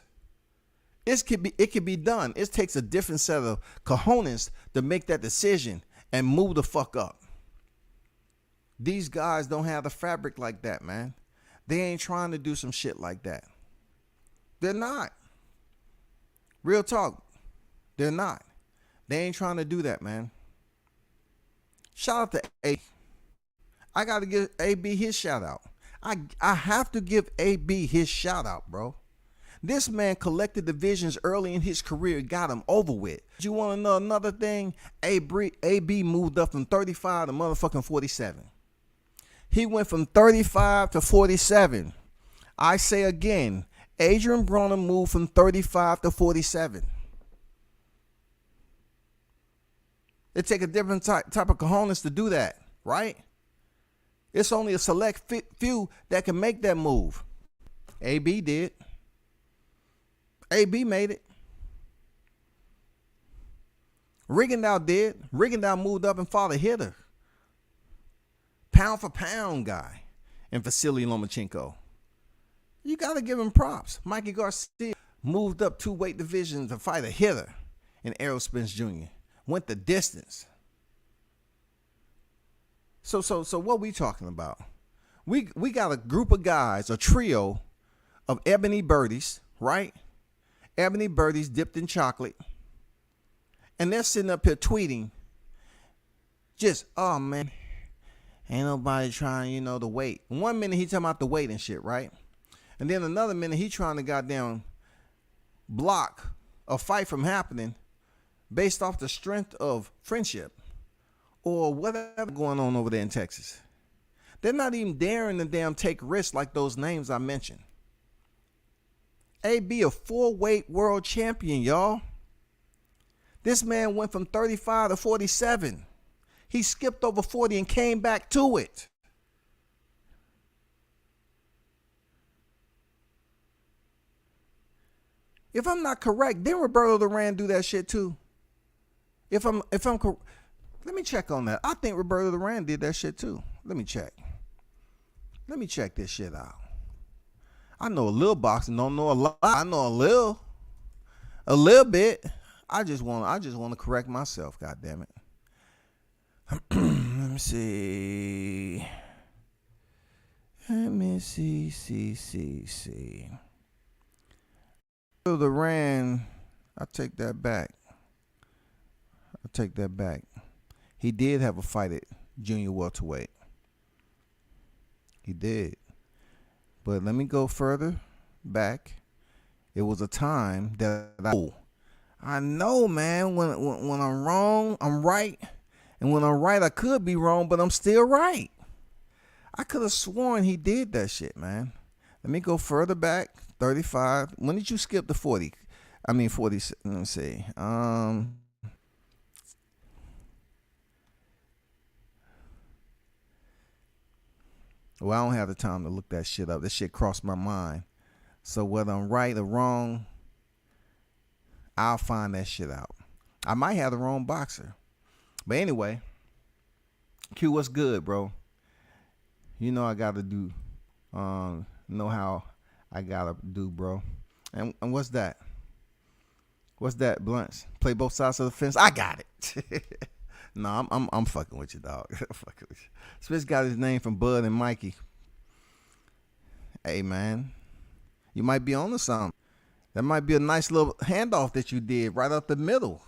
it could be done. It takes a different set of cojones to make that decision and move the fuck up. These guys don't have the fabric like that, man. They ain't trying to do some shit like that. They're not. Real talk. They're not. They ain't trying to do that, man. Shout out to A. I got to give AB his shout out. I have to give AB his shout out, bro. This man collected divisions early in his career, got him over with. You want to know another thing? AB moved up from 35 to motherfucking 47. He went from 35 to 47. I say again, Adrian Broner moved from 35 to 47. It take a different type of cojones to do that, right? It's only a select few that can make that move. AB did. AB made it. Rigondeaux did. Rigondeaux moved up and fought a hitter. Pound for pound guy in Vasily Lomachenko. You got to give him props. Mikey Garcia moved up 2 weight divisions to fight a hitter in Errol Spence Jr. Went the distance. So what we talking about? We got a group of guys, a trio of ebony birdies, right? Ebony birdies dipped in chocolate. And they're sitting up here tweeting, just, oh man, ain't nobody trying, to wait. One minute he talking about the weight and shit, right? And then another minute he trying to goddamn block a fight from happening based off the strength of friendship or whatever going on over there in Texas. They're not even daring to damn take risks like those names I mentioned. AB, a 4-weight world champion, y'all. This man went from 35 to 47. He skipped over 40 and came back to it. If I'm not correct, didn't Roberto Duran do that shit too? If I'm let me check on that. I think Roberto Duran did that shit too. Let me check this shit out. I know a little boxing, don't know a lot. I know a little bit. I just want to correct myself. God damn it. Let me see. See. Duran, I take that back. He did have a fight at junior welterweight. He did. But let me go further back. It was a time that I know, man, when I'm wrong, I'm right. And when I'm right, I could be wrong, but I'm still right. I could have sworn he did that shit, man. Let me go further back. 35. When did you skip to 40? 40. Let me see. Well, I don't have the time to look that shit up. This shit crossed my mind. So whether I'm right or wrong, I'll find that shit out. I might have the wrong boxer. But anyway, Q, what's good, bro? I gotta do, know how I gotta do, bro. And what's that? What's that, Blunts? Play both sides of the fence? I got it. No, I'm fucking with you, dog. Fucking with you. Spence got his name from Bud and Mikey. Hey, man, you might be on to something. That might be a nice little handoff that you did right up the middle.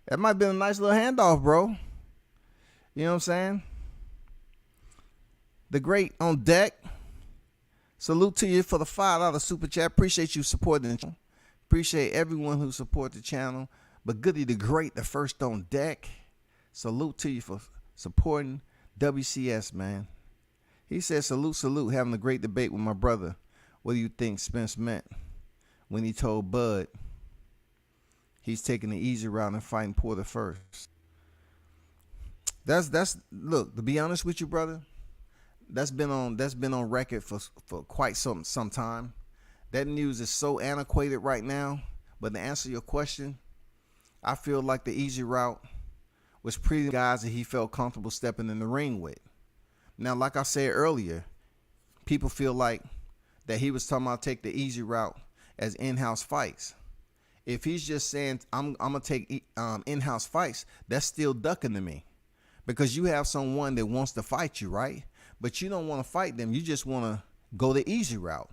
That might be a nice little handoff, bro. You know what I'm saying? The great on deck. Salute to you for the $5 super chat. Appreciate you supporting the channel. Appreciate everyone who support the channel. But Goody the Great, the first on deck. Salute to you for supporting WCS, man. He said, salute, having a great debate with my brother. What do you think Spence meant when he told Bud he's taking the easy route and fighting Porter first? Look, to be honest with you, brother, that's been on record for quite some time. That news is so antiquated right now. But to answer your question, I feel like the easy route was pretty guys that he felt comfortable stepping in the ring with. Now, like I said earlier, people feel like that he was talking about take the easy route as in-house fights. If he's just saying, I'm going to take in-house fights, that's still ducking to me. Because you have someone that wants to fight you, right? But you don't want to fight them. You just want to go the easy route.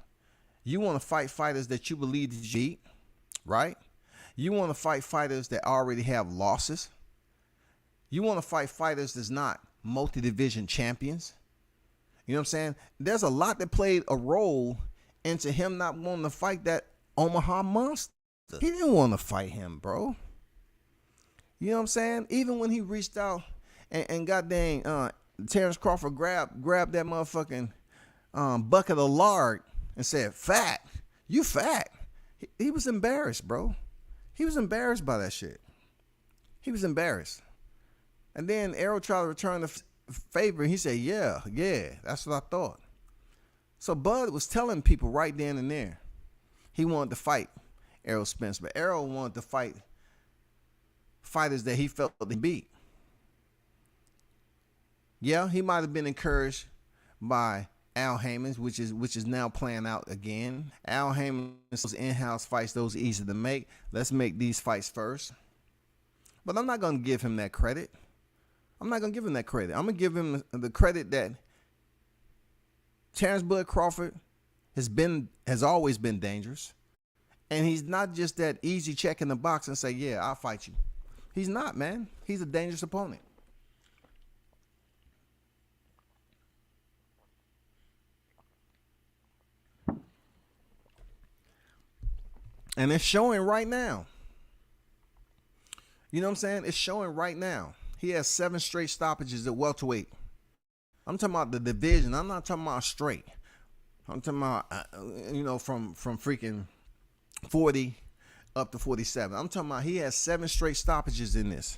You want to fight fighters that you believe that you beat, right? You want to fight fighters that already have losses. You want to fight fighters that's not multi-division champions. You know what I'm saying? There's a lot that played a role into him not wanting to fight that Omaha monster. He didn't want to fight him, bro. You know what I'm saying? Even when he reached out and got dang Terence Crawford grabbed that motherfucking bucket of lard and said, fat, you fat. He was embarrassed, bro. He was embarrassed by that shit. He was embarrassed. And then Errol tried to return the favor, and he said, yeah, that's what I thought. So Bud was telling people right then and there he wanted to fight Errol Spence, but Errol wanted to fight fighters that he felt they beat. Yeah, he might have been encouraged by Al Heyman, which is now playing out again. Al Heyman's in-house fights, those easy to make. Let's make these fights first. But I'm not going to give him that credit. I'm not gonna give him that credit. I'm gonna give him the credit that Terence Bud Crawford has always been dangerous. And he's not just that easy check in the box and say, yeah, I'll fight you. He's not, man. He's a dangerous opponent. And it's showing right now. You know what I'm saying? It's showing right now. He has 7 straight stoppages at welterweight. I'm talking about the division. I'm not talking about straight. I'm talking about, from freaking 40 up to 47. I'm talking about he has 7 straight stoppages in this.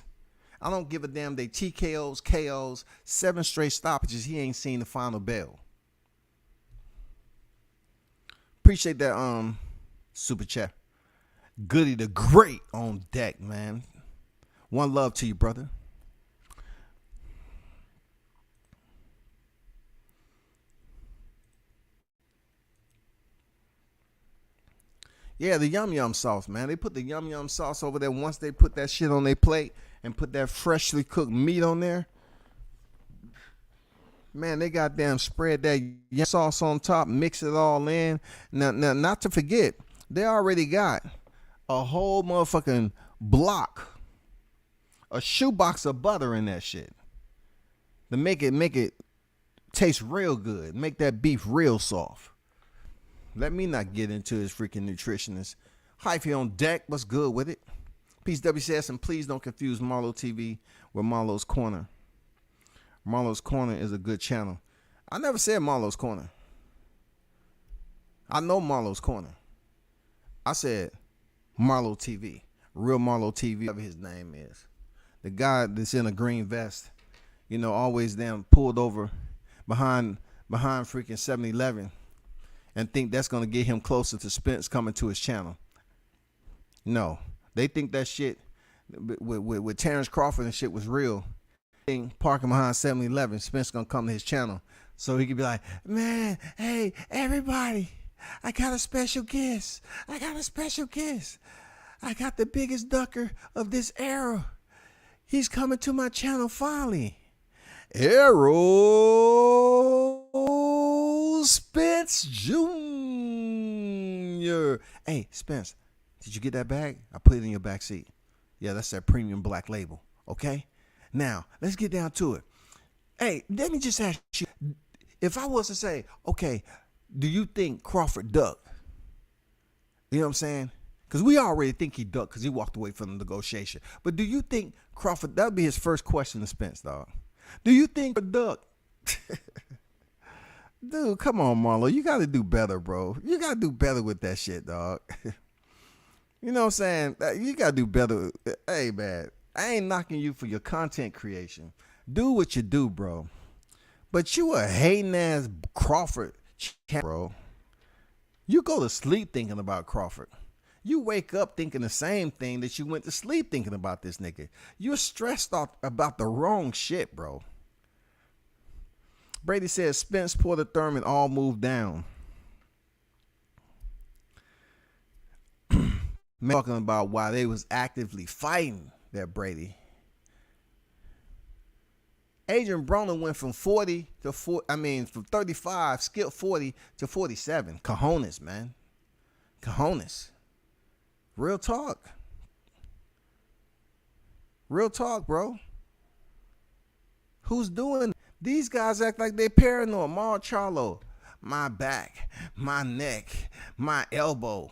I don't give a damn. They TKOs, KOs, 7 straight stoppages. He ain't seen the final bell. Appreciate that super chat. Goody the Great on deck, man. One love to you, brother. Yeah, the yum yum sauce, man. They put the yum yum sauce over there. Once they put that shit on their plate and put that freshly cooked meat on there, man, they goddamn spread that yum sauce on top, mix it all in. Now, not to forget, they already got a whole motherfucking block, a shoebox of butter in that shit to make it taste real good, make that beef real soft. Let me not get into his freaking nutritionist. Hyphy on deck. What's good with it? Peace WCS, and please don't confuse Marlo TV with Marlo's Corner. Marlo's Corner is a good channel. I never said Marlo's Corner. I know Marlo's Corner. I said Marlo TV. Real Marlo TV, whatever his name is. The guy that's in a green vest, always damn pulled over behind freaking 7-Eleven. And think that's going to get him closer to Spence coming to his channel. No. They think that shit with Terence Crawford and shit was real. Parking behind 7-Eleven, Spence going to come to his channel. So he could be like, man, hey, everybody, I got a special guest. I got the biggest ducker of this era. He's coming to my channel finally. Errol Spence Jr. Hey, Spence, did you get that bag? I put it in your back seat. Yeah, that's that premium black label. Okay? Now, let's get down to it. Hey, let me just ask you, if I was to say, okay, do you think Crawford ducked? You know what I'm saying? Because we already think he ducked because he walked away from the negotiation. But do you think Crawford, that would be his first question to Spence, dog. Do you think a duck? Dude, come on, Marlo. You got to do better, bro. You got to do better with that shit, dog. You know what I'm saying? You got to do better. Hey, man, I ain't knocking you for your content creation. Do what you do, bro. But you a hating-ass Crawford, bro. You go to sleep thinking about Crawford. You wake up thinking the same thing that you went to sleep thinking about this nigga. You're stressed out about the wrong shit, bro. Brady says Spence, Porter, Thurman all moved down. Talking about why they was actively fighting that Brady. Adrian Broner went from 40 to from 35, skipped 40 to 47. Cojones, man. Cojones. Real talk. Real talk, bro. Who's doing? These guys act like they're paranoid. Mar Charlo, my back, my neck, my elbow.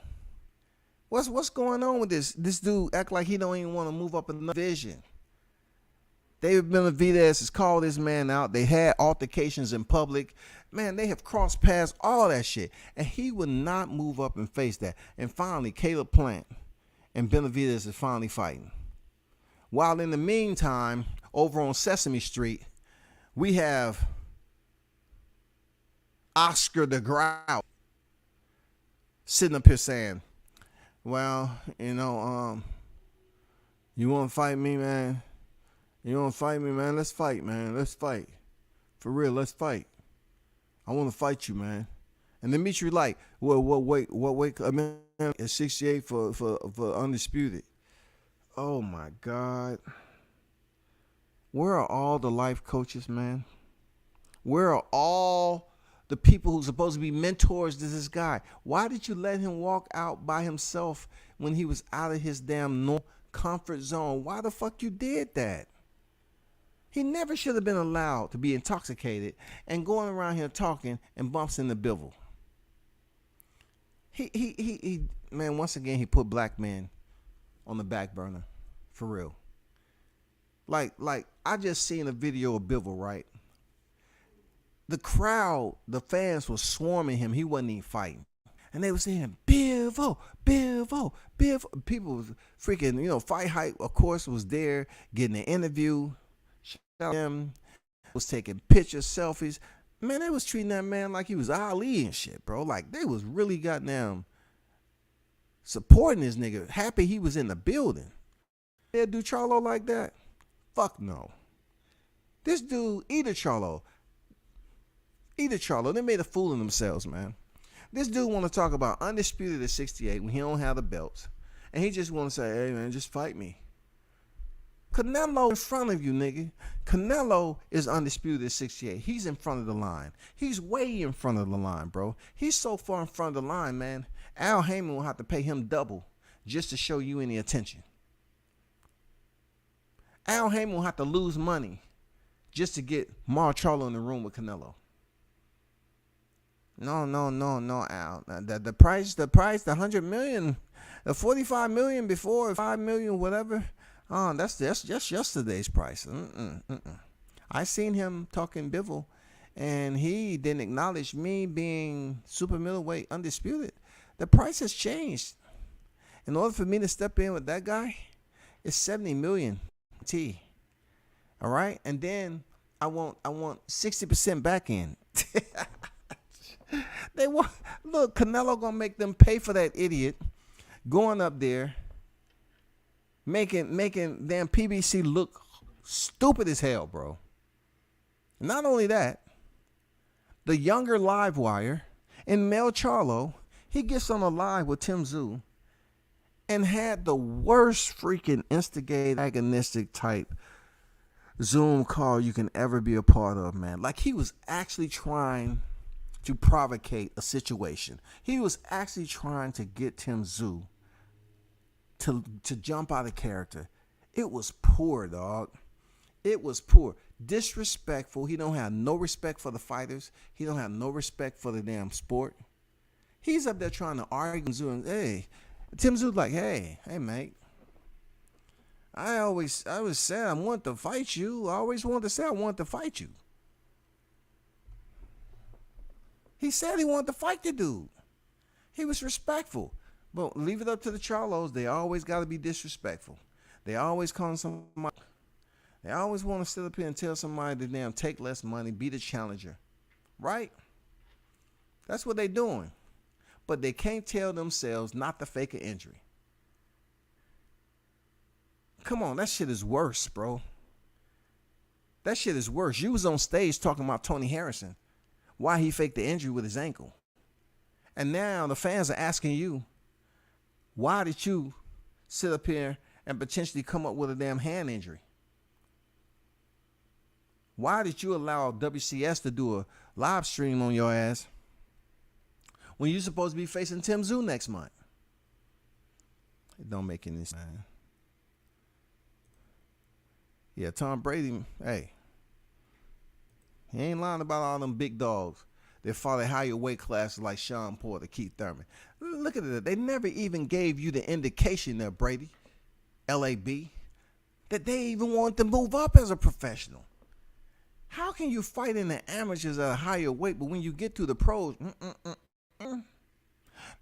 What's going on with this? This dude act like he don't even want to move up in the division. David Benavidez has called this man out. They had altercations in public. Man, they have crossed paths, all that shit. And he would not move up and face that. And finally, Caleb Plant and Benavidez is finally fighting. While in the meantime, over on Sesame Street, we have Oscar the Grouch sitting up here saying, well, you want to fight me, man? You want to fight me, man? Let's fight, man. Let's fight. For real, let's fight. I want to fight you, man. And Dimitri like, what weight? I mean, it's 68 for Undisputed. Oh, my God. Where are all the life coaches, man? Where are all the people who's supposed to be mentors to this guy? Why did you let him walk out by himself when he was out of his damn comfort zone? Why the fuck you did that? He never should have been allowed to be intoxicated and going around here talking and bumps into Bivol. He man, once again, he put black men on the back burner. For real. Like I just seen a video of Bivol, right? The crowd, the fans were swarming him. He wasn't even fighting. And they were saying, Bivol, Bivol, Bivol. People was freaking, Fight Hype, of course, was there getting an interview. Him was taking pictures, selfies. Man, they was treating that man like he was Ali and shit, bro. Like they was really goddamn supporting this nigga, happy he was in the building. They'd do Charlo like that? Fuck no. This dude, eat a Charlo. They made a fool of themselves, man. This dude want to talk about Undisputed at 68 when he don't have the belts, and he just want to say, hey man, just fight me. Canelo in front of you, nigga. Canelo is Undisputed at 68. He's in front of the line. He's way in front of the line, bro. He's so far in front of the line, man. Al Heyman will have to pay him double just to show you any attention. Al Heyman will have to lose money just to get Mar Charlo in the room with Canelo. No, Al. The price, the $100 million, the $45 million before, $5 million, whatever. That's just yesterday's price. I seen him talking Bivol, and he didn't acknowledge me being super middleweight undisputed. The price has changed. In order for me to step in with that guy, it's $70 million. All right, and then I want 60% back in. They want look, Canelo gonna make them pay for that idiot going up there, making damn PBC look stupid as hell, bro. Not only that, the younger live wire and Mel Charlo, he gets on a live with Tim Tszyu and had the worst freaking instigate agonistic type Zoom call you can ever be a part of, man. Like he was actually trying to provocate a situation. He was actually trying to get Tim Tszyu to jump out of character. It was poor, dog. It was poor. Disrespectful. He don't have no respect for the fighters. He don't have no respect for the damn sport. He's up there trying to argue with Tszyu and, hey, Tim Tszyu like, hey, mate. I always said I want to fight you. I always wanted to say I want to fight you. He said he wanted to fight the dude. He was respectful. But leave it up to the Charlos. They always got to be disrespectful. They always call somebody. They always want to sit up here and tell somebody to damn take less money, be the challenger. Right? That's what they doing. But they can't tell themselves not to fake an injury. Come on, that shit is worse, bro. That shit is worse. You was on stage talking about Tony Harrison, why he faked the injury with his ankle. And now the fans are asking you, why did you sit up here and potentially come up with a damn hand injury? Why did you allow WCS to do a live stream on your ass when you're supposed to be facing Tim Tszyu next month? It don't make any sense, man. Yeah, Tom Brady, hey, he ain't lying about all them big dogs that fought at higher weight classes like Sean Porter, Keith Thurman. Look at it. They never even gave you the indication there, Brady, LAB, that they even wanted to move up as a professional. How can you fight in the amateurs at a higher weight, but when you get to the pros,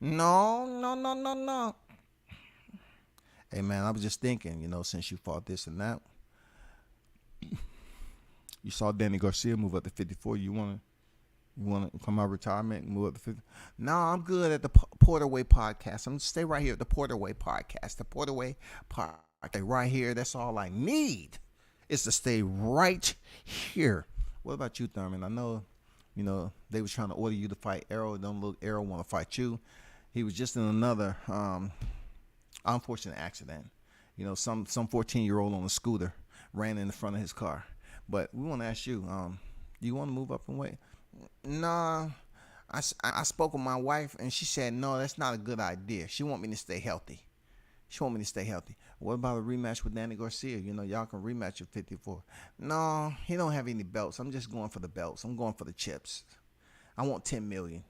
No. Hey, man, I was just thinking, since you fought this and that, you saw Danny Garcia move up to 54. You want to come out of retirement and move up to 50? No, I'm good at the Porterweight podcast. I'm going to stay right here at the Porterweight podcast. The Porterweight podcast right here. That's all I need is to stay right here. What about you, Thurman? I know, they was trying to order you to fight Errol. Don't look, Errol want to fight you. He was just in another unfortunate accident. Some 14-year-old on a scooter ran in the front of his car. But we want to ask you, do you want to move up in weight? Nah, I spoke with my wife, and she said, no, that's not a good idea. She want me to stay healthy. What about a rematch with Danny Garcia? You know, y'all can rematch at 54. No, he don't have any belts. I'm just going for the belts. I'm going for the chips. I want 10 million.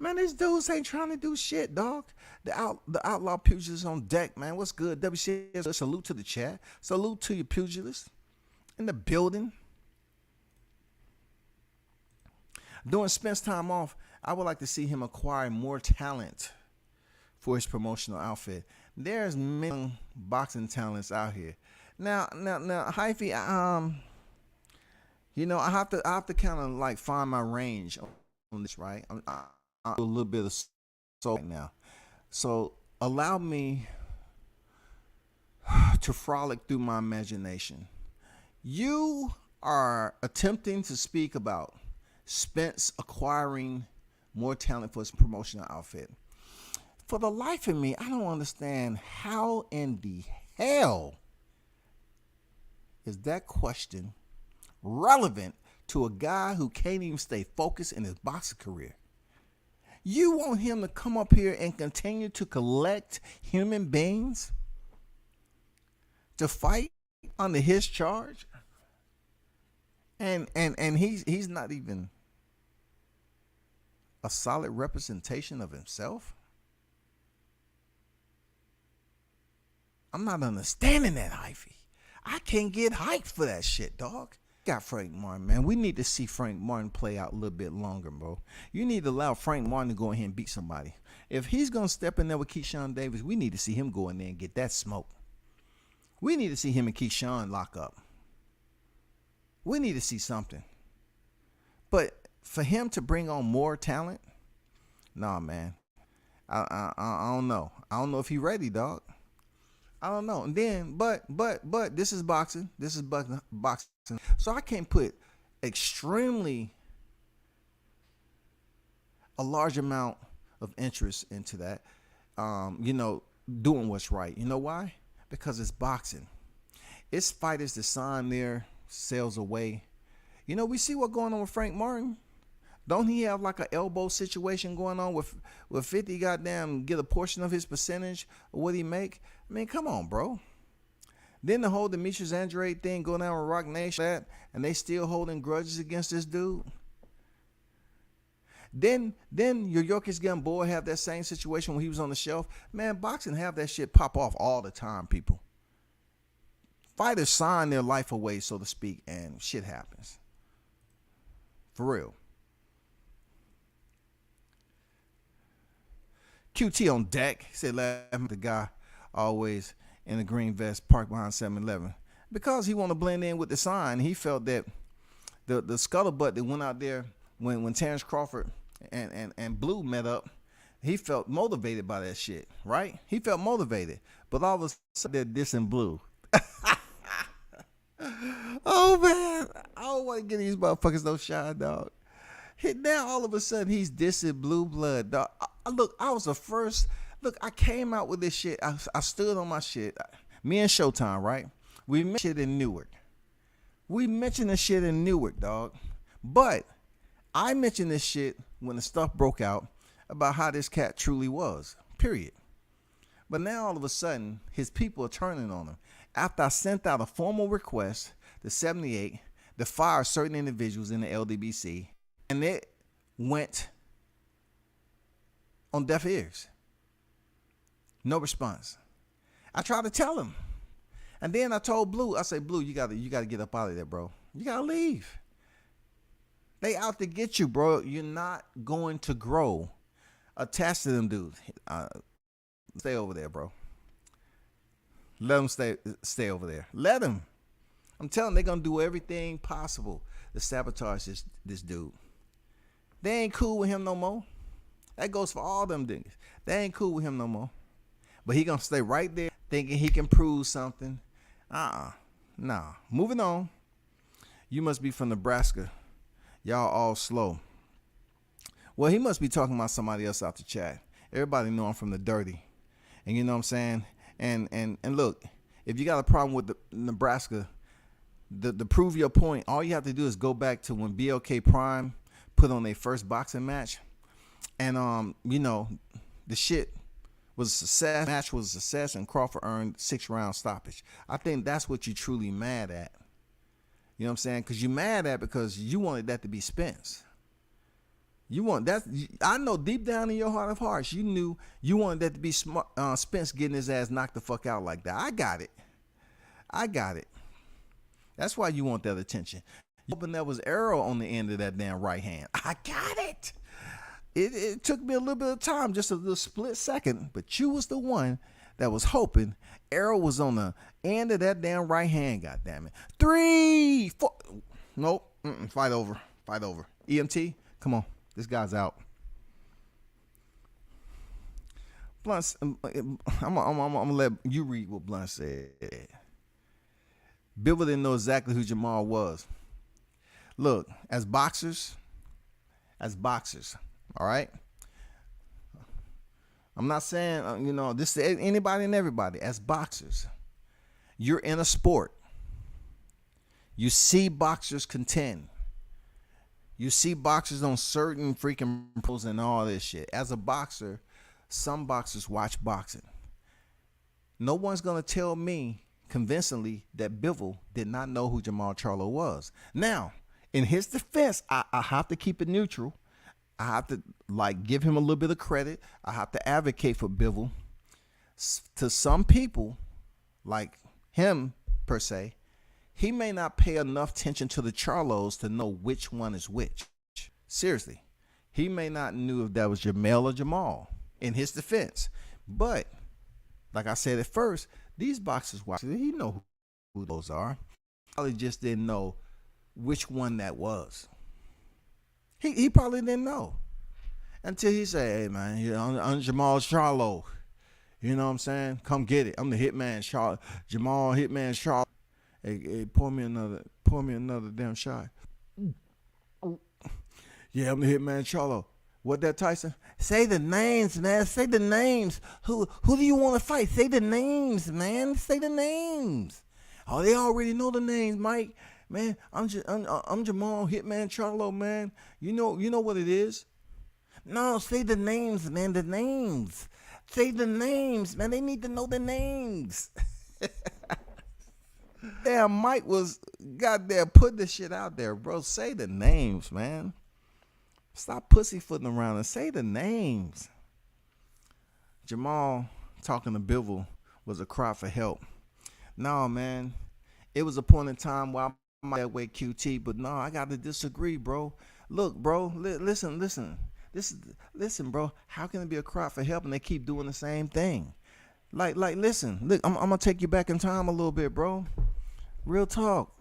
Man, these dudes ain't trying to do shit, dog. The outlaw pugilists on deck, man. What's good? WCS, salute to the chat. Salute to your pugilists in the building. During Spence time off, I would like to see him acquire more talent for his promotional outfit. There's many boxing talents out here. Now, Hyphy, you know, I have to kind of like find my range on this, right? I'm a little bit of soul right now, so allow me to frolic through my imagination. You are attempting to speak about Spence acquiring more talent for his promotional outfit. For the life of me, I don't understand how in the hell is that question relevant to a guy who can't even stay focused in his boxing career. You want him to come up here and continue to collect human beings to fight under his charge? And he's not even a solid representation of himself? I'm not understanding that, Hyphy. I can't get hyped for that shit, dog. Got Frank Martin, man. We need to see Frank Martin play out a little bit longer, bro. You need to allow Frank Martin to go ahead and beat somebody. If he's going to step in there with Keyshawn Davis, we need to see him go in there and get that smoke. We need to see him and Keyshawn lock up. We need to see something. But for him to bring on more talent, nah, man. I don't know. I don't know if he's ready, dog. I don't know. And then, but this is boxing. This is boxing. So I can't put extremely a large amount of interest into that. You know, doing what's right. You know why? Because it's boxing. It's fighters that sign their sales away. You know, we see what's going on with Frank Martin. Don't he have like an elbow situation going on with 50 goddamn get a portion of his percentage of what he make? I mean, come on, bro. Then the whole Demetrius Andrade thing going down with Rock Nation, and they still holding grudges against this dude. Then your Jokic gun boy have that same situation when he was on the shelf. Man, boxing have that shit pop off all the time, people. Fighters sign their life away, so to speak, and shit happens. For real. QT on deck. He said, the guy always in a green vest parked behind 7-Eleven. Because he wanted to blend in with the sign, he felt that the scuttlebutt that went out there when Terence Crawford and Blue met up, he felt motivated by that shit, right? He felt motivated. But all of a sudden, they're dissing Blue. Oh, man. I don't want to get these motherfuckers no shot, dog. Now, all of a sudden, he's dissing Blue Blood, dog. Look, I was the first. Look, I came out with this shit. I stood on my shit. Me and Showtime, right? We mentioned shit in Newark. We mentioned this shit in Newark, dog. But I mentioned this shit when the stuff broke out about how this cat truly was, period. But now, all of a sudden, his people are turning on him. After I sent out a formal request to 78 to fire certain individuals in the LDBC, and it went on deaf ears. No response. I tried to tell him. And then I told Blue, I said, Blue, you gotta get up out of there, bro. You gotta leave. They out to get you, bro. You're not going to grow. Attached to them dudes. Stay over there, bro. Let them stay over there. Let them. I'm telling them they're gonna do everything possible to sabotage this dude. They ain't cool with him no more. That goes for all them niggas. They ain't cool with him no more. But he gonna stay right there thinking he can prove something. Nah. Moving on. You must be from Nebraska. Y'all all slow. Well, he must be talking about somebody else out the chat. Everybody know I'm from the dirty. And you know what I'm saying? And look, if you got a problem with the Nebraska, to prove your point, all you have to do is go back to when BLK Prime put on their first boxing match, and the shit was a success. Match was a success, and Crawford earned 6-round stoppage. I think that's what you're truly mad at. You know what I'm saying? Because you're mad at because you wanted that to be Spence. You want that. I know deep down in your heart of hearts, you knew you wanted that to be Spence getting his ass knocked the fuck out like that. I got it. That's why you want that attention. You hoping that was Errol on the end of that damn right hand. I got it. It took me a little bit of time, just a little split second, but you was the one that was hoping Errol was on the end of that damn right hand. God damn it. 3, 4. Nope. Fight over. EMT, come on. This guy's out. Blunt, I'm gonna let you read what Blunt said. Bivol didn't know exactly who Jamal was. Look, as boxers, all right? I'm not saying, this is anybody and everybody. As boxers, you're in a sport. You see boxers contend. You see boxers on certain freaking pros and all this shit. As a boxer, some boxers watch boxing. No one's going to tell me convincingly that Bivol did not know who Jamal Charlo was. Now, in his defense, I have to keep it neutral. I have to give him a little bit of credit. I have to advocate for Bivol. To some people, like him per se, he may not pay enough attention to the Charlos to know which one is which. Seriously, he may not knew if that was Jamel or Jamal. In his defense, but like I said at first, these boxers watch. He know who those are. Probably just didn't know which one that was. He probably didn't know until he said, "Hey man, I'm Jamal Charlo. You know what I'm saying? Come get it. I'm the Hitman Charlo. Jamal Hitman Charlo. Hey, pour me another damn shot. Yeah, I'm the Hitman Charlo. What that, Tyson? Say the names, man. Say the names. Who do you want to fight? Say the names, man. Say the names. Oh, they already know the names, Mike. Man, I'm Jamal Hitman Charlo, man. You know what it is. No, say the names, man. The names. Say the names, man. They need to know the names. Damn, Mike was goddamn putting this shit out there, bro. Say the names, man. Stop pussyfooting around and say the names. Jamal talking to Bivol was a cry for help. No, man. It was a point in time where I'm that way, QT, but no, I got to disagree, bro. Look, bro, listen. Listen, bro. How can it be a cry for help and they keep doing the same thing? Like, listen. Look, I'm gonna take you back in time a little bit, bro. Real talk.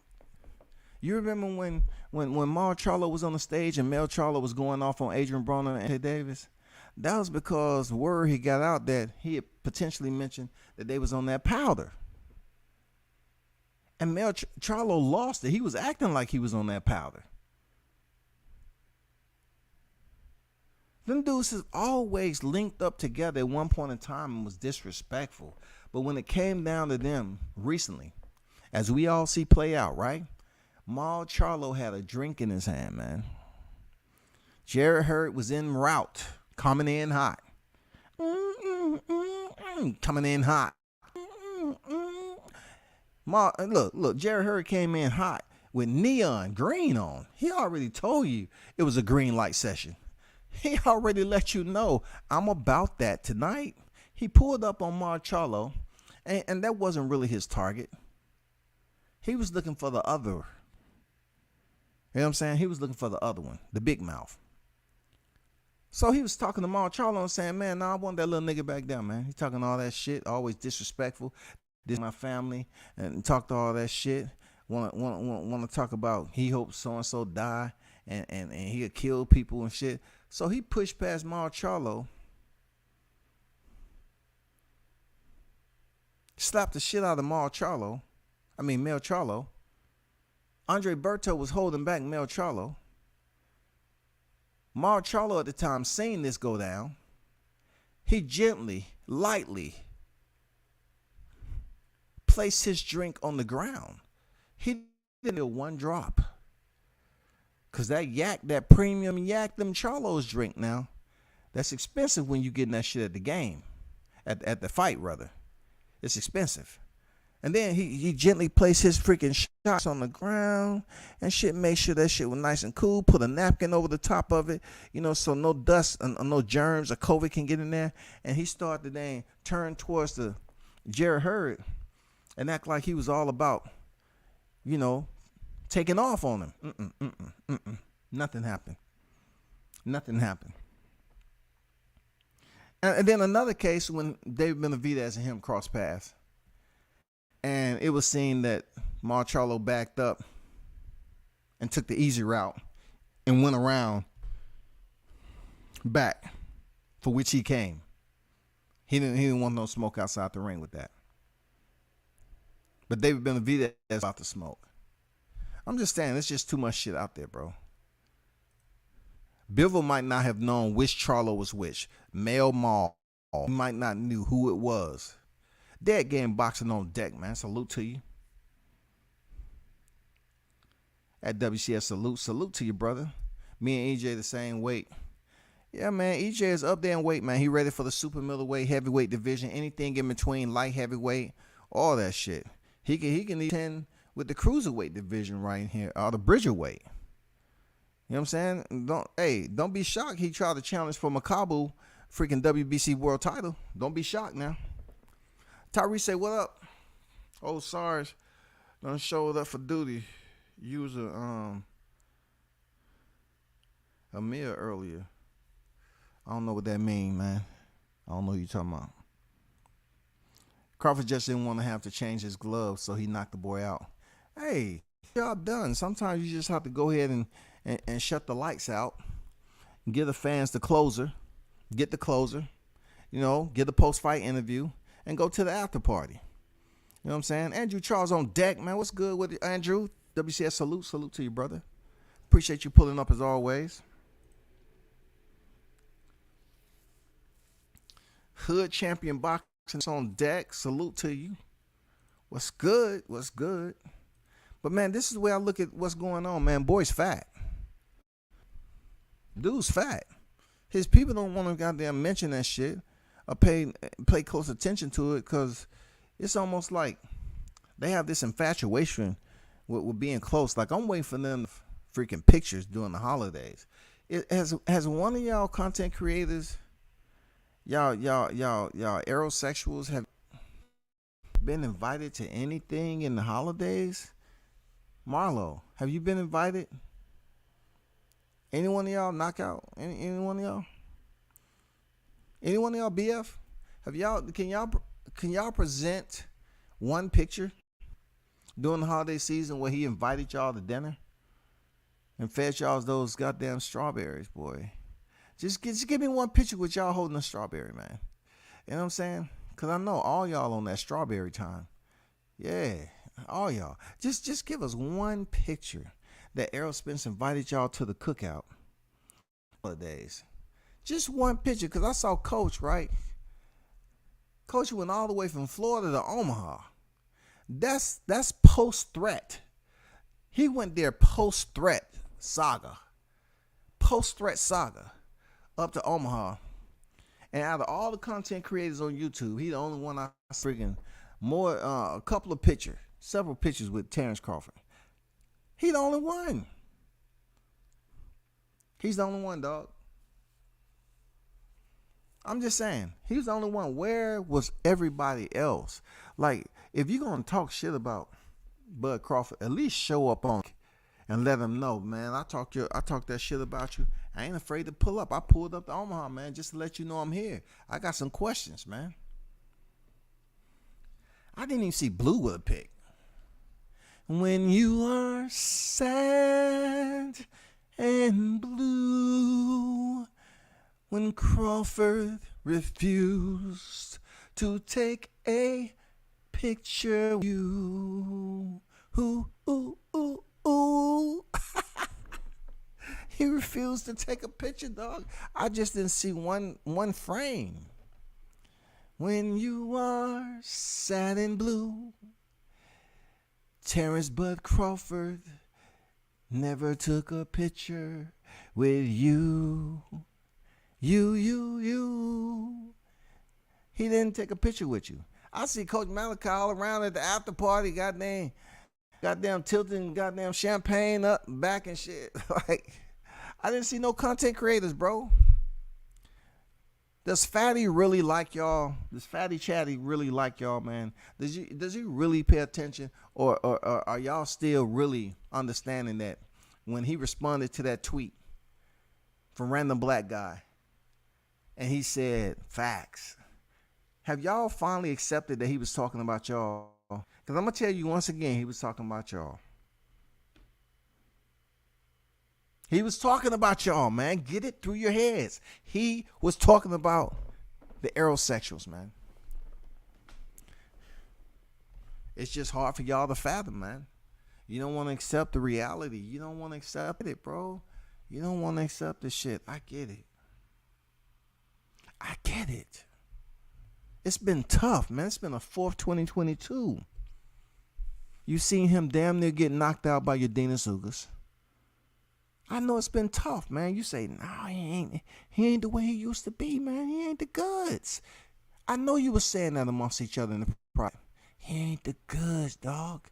You remember when Mar Charlo was on the stage and Mel Charlo was going off on Adrian Broner and Anthony Davis? That was because word he got out that he had potentially mentioned that they was on that powder. And Mel Charlo lost it. He was acting like he was on that powder. Them dudes has always linked up together at one point in time and was disrespectful. But when it came down to them recently, as we all see play out, right? Mal Charlo had a drink in his hand, man. Jarrett Hurd was en route, coming in hot. Coming in hot. Look, Jarrett Hurd came in hot with neon green on. He already told you it was a green light session. He already let you know I'm about that tonight. He pulled up on Mar Charlo, and that wasn't really his target. He was looking for the other. You know what I'm saying? He was looking for the other one, the big mouth. So he was talking to Mar Charlo and saying, man, I want that little nigga back down, man. He's talking all that shit, always disrespectful. This is my family, and talk to all that shit. Want to talk about he hopes so-and-so die, and he'll kill people and shit. So he pushed past Mar Charlo, slapped the shit out of Mel Charlo. Andre Berto was holding back Mel Charlo. Mar Charlo at the time seeing this go down, he gently, lightly placed his drink on the ground. He didn't do one drop. Because that premium yak, them Charlos drink now, that's expensive when you getting that shit at the game. At the fight, rather. It's expensive. And then he gently placed his freaking shots on the ground and shit, made sure that shit was nice and cool, put a napkin over the top of it, so no dust and no germs or COVID can get in there. And he started to then turn towards the Jerry Hurd and act like he was all about, taking off on him. Nothing happened. Nothing happened. And then another case when David Benavidez and him crossed paths. And it was seen that Marcelo backed up and took the easy route and went around back, for which he came. He didn't want no smoke outside the ring with that. But David Benavidez is about to smoke. I'm just saying, there's just too much shit out there, bro. Bivol might not have known which Charlo was which. Male Mall. He might not knew who it was. Dead game boxing on deck, man. Salute to you. At WCS, salute to you, brother. Me and EJ the same weight. Yeah, man, EJ is up there in weight, man. He ready for the super middleweight, heavyweight division, anything in between, light heavyweight, all that shit. He can lead 10 with the cruiserweight division right here, or the Bridgerweight. You know what I'm saying? Don't be shocked he tried to challenge for Makabu freaking WBC world title. Don't be shocked now. Tyrese say, what up? Oh, SARS done showed up for duty. You was a meal earlier. I don't know what that mean, man. I don't know what you talking about. Crawford just didn't want to have to change his gloves, so he knocked the boy out. Hey, job done. Sometimes you just have to go ahead and shut the lights out. Give the fans the closer. Get the closer. Get the post-fight interview. And go to the after party. You know what I'm saying? Andrew Charles on deck, man. What's good with you, Andrew? WCS salute. Salute to you, brother. Appreciate you pulling up as always. Hood champion boxing on deck. Salute to you. What's good? What's good? But, man, this is where I look at what's going on, man. Boy's fat. Dude's fat. His people don't want to goddamn mention that shit. Or pay close attention to it, because it's almost like they have this infatuation with being close. Like, I'm waiting for them freaking pictures during the holidays. It has one of y'all content creators, y'all aerosexuals, have been invited to anything in the holidays? Marlo, have you been invited? Any one of y'all knockout? Any one of y'all? Anyone of y'all BF? Can y'all present one picture during the holiday season where he invited y'all to dinner and fed y'all those goddamn strawberries, boy? Just give me one picture with y'all holding a strawberry, man. You know what I'm saying? Because I know all y'all on that strawberry time. Yeah, all y'all. Just give us one picture that Errol Spence invited y'all to the cookout holidays. Just one picture, because I saw Coach, right? Coach went all the way from Florida to Omaha. That's post-threat. He went there post-threat saga. Post-threat saga up to Omaha. And out of all the content creators on YouTube, he the only one I freaking a couple of pictures, several pictures with Terence Crawford. He the only one. He's the only one, dog. I'm just saying, he's the only one. Where was everybody else? Like, if you're going to talk shit about Bud Crawford, at least show up on and let him know, man, I talk that shit about you. I ain't afraid to pull up. I pulled up to Omaha, man, just to let you know I'm here. I got some questions, man. I didn't even see Blue with a pick. When you are sad and blue, when Crawford refused to take a picture of you. He refused to take a picture, dog. I just didn't see one frame. When you are sad and blue, Terence Bud Crawford never took a picture with you. You. He didn't take a picture with you. I see Coach Malachi all around at the after party, goddamn tilting goddamn champagne up and back and shit. Like, I didn't see no content creators, bro. Does Fatty really like y'all? Does Fatty Chatty really like y'all, man? Does he really pay attention? Or are y'all still really understanding that when he responded to that tweet from random black guy and he said facts, have y'all finally accepted that he was talking about y'all? Because I'm going to tell you once again, he was talking about y'all. He was talking about y'all, man. Get it through your heads. He was talking about the aerosexuals, man. It's just hard for y'all to fathom, man. You don't want to accept the reality. You don't want to accept it, bro. You don't want to accept the shit. I get it. I get it. It's been tough, man. It's been a 4th 2022. You seen him damn near get knocked out by Udenis Ugas. I know it's been tough, man. You say, nah, he ain't the way he used to be, man. He ain't the goods. I know you were saying that amongst each other in the private. He ain't the goods, dog.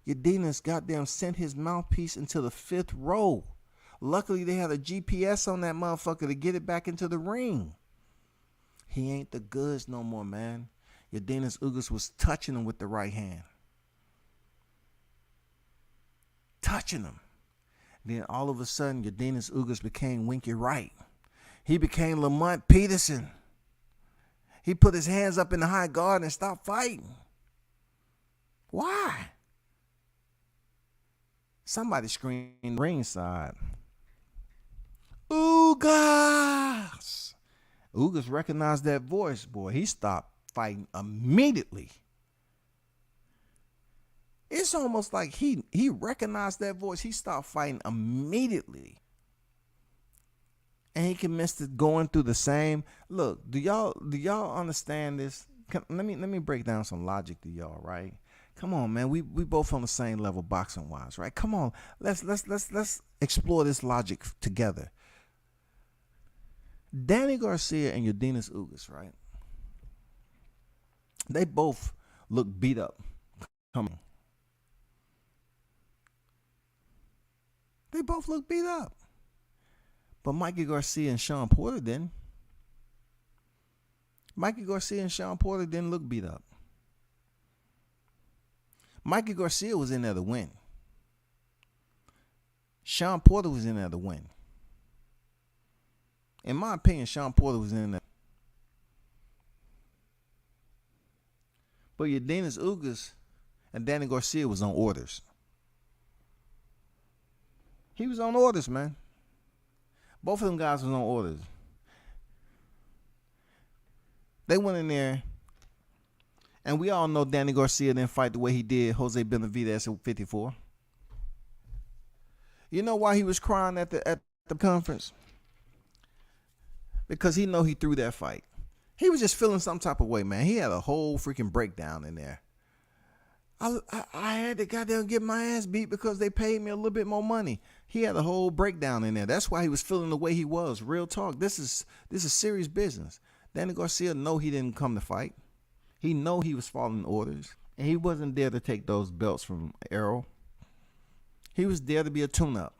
Udenis goddamn sent his mouthpiece into the 5th row. Luckily, they had a GPS on that motherfucker to get it back into the ring. He ain't the goods no more, man. Udenis Ugas was touching him with the right hand. Touching him. Then all of a sudden, Udenis Ugas became Winky Wright. He became Lamont Peterson. He put his hands up in the high guard and stopped fighting. Why? Somebody screamed ringside. Ugas! Ugas recognized that voice, boy. He stopped fighting immediately. It's almost like he recognized that voice. He stopped fighting immediately. And he commenced to going through the same. Look, do y'all understand this? Let me break down some logic to y'all, right? Come on, man. We both on the same level boxing wise, right? Come on. Let's explore this logic together. Danny Garcia and Udenis Ugas, right? They both look beat up. Come on. They both look beat up. But Mikey Garcia and Sean Porter didn't. Mikey Garcia and Sean Porter didn't look beat up. Mikey Garcia was in there to win. Sean Porter was in there to win. In my opinion, Sean Porter was in there. But Udenis Ugas and Danny Garcia was on orders. He was on orders, man. Both of them guys was on orders. They went in there, and we all know Danny Garcia didn't fight the way he did Jose Benavidez at 54. You know why he was crying at the conference? Because he know he threw that fight. He was just feeling some type of way, man. He had a whole freaking breakdown in there. I had to goddamn get my ass beat because they paid me a little bit more money. He had a whole breakdown in there. That's why he was feeling the way he was. Real talk. This is serious business. Danny Garcia know he didn't come to fight. He know he was following orders. And he wasn't there to take those belts from Errol. He was there to be a tune-up.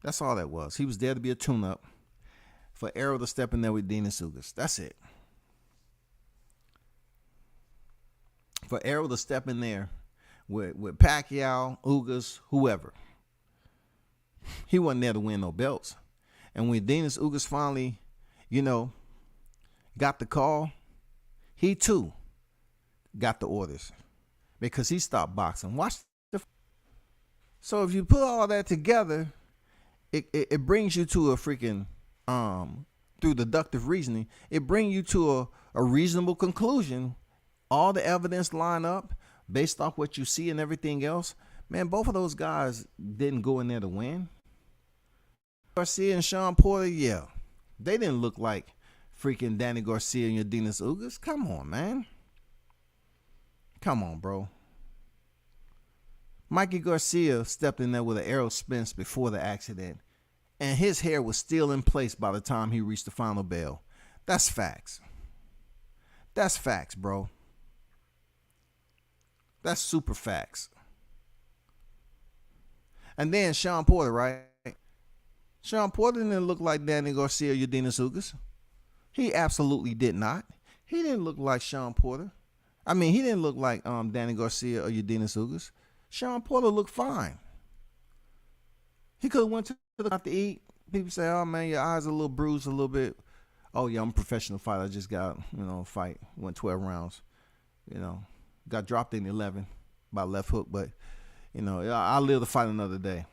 That's all that was. He was there to be a tune-up for Errol to step in there with Udenis Ugas. That's it. For Errol to step in there with Pacquiao, Ugas, whoever. He wasn't there to win no belts. And when Udenis Ugas finally, got the call, he too got the orders because he stopped boxing. So if you put all that together, it brings you to a freaking, through deductive reasoning, it brings you to a reasonable conclusion. All the evidence line up based off what you see and everything else. Man, both of those guys didn't go in there to win. Garcia and Sean Porter, yeah. They didn't look like freaking Danny Garcia and Udenis Ugas. Come on, man. Come on, bro. Mikey Garcia stepped in there with an Errol Spence before the accident, and his hair was still in place by the time he reached the final bell. That's facts. That's facts, bro. That's super facts. And then Sean Porter, right? Sean Porter didn't look like Danny Garcia or Eudenis Ugas. He absolutely did not. He didn't look like Sean Porter. I mean, he didn't look like Danny Garcia or Eudenis Ugas. Sean Porter looked fine. He could have went to the to eat. People say, "Oh man, your eyes are a little bruised, a little bit." Oh yeah, I'm a professional fighter. I just got a fight. Went 12 rounds. Got dropped in 11 by left hook, but I'll live to fight another day.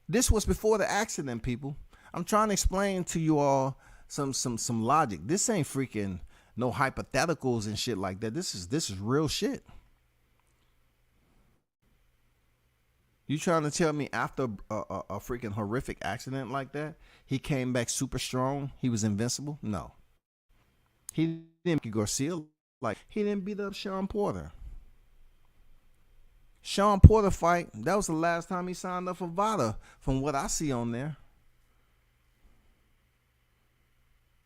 This was before the accident, people. I'm trying to explain to you all some logic. This ain't freaking no hypotheticals and shit like that. This is real shit. You trying to tell me after a freaking horrific accident like that, he came back super strong? He was invincible? No. He didn't beat Garcia he didn't beat up Sean Porter. Sean Porter fight, that was the last time he signed up for VADA, from what I see on there.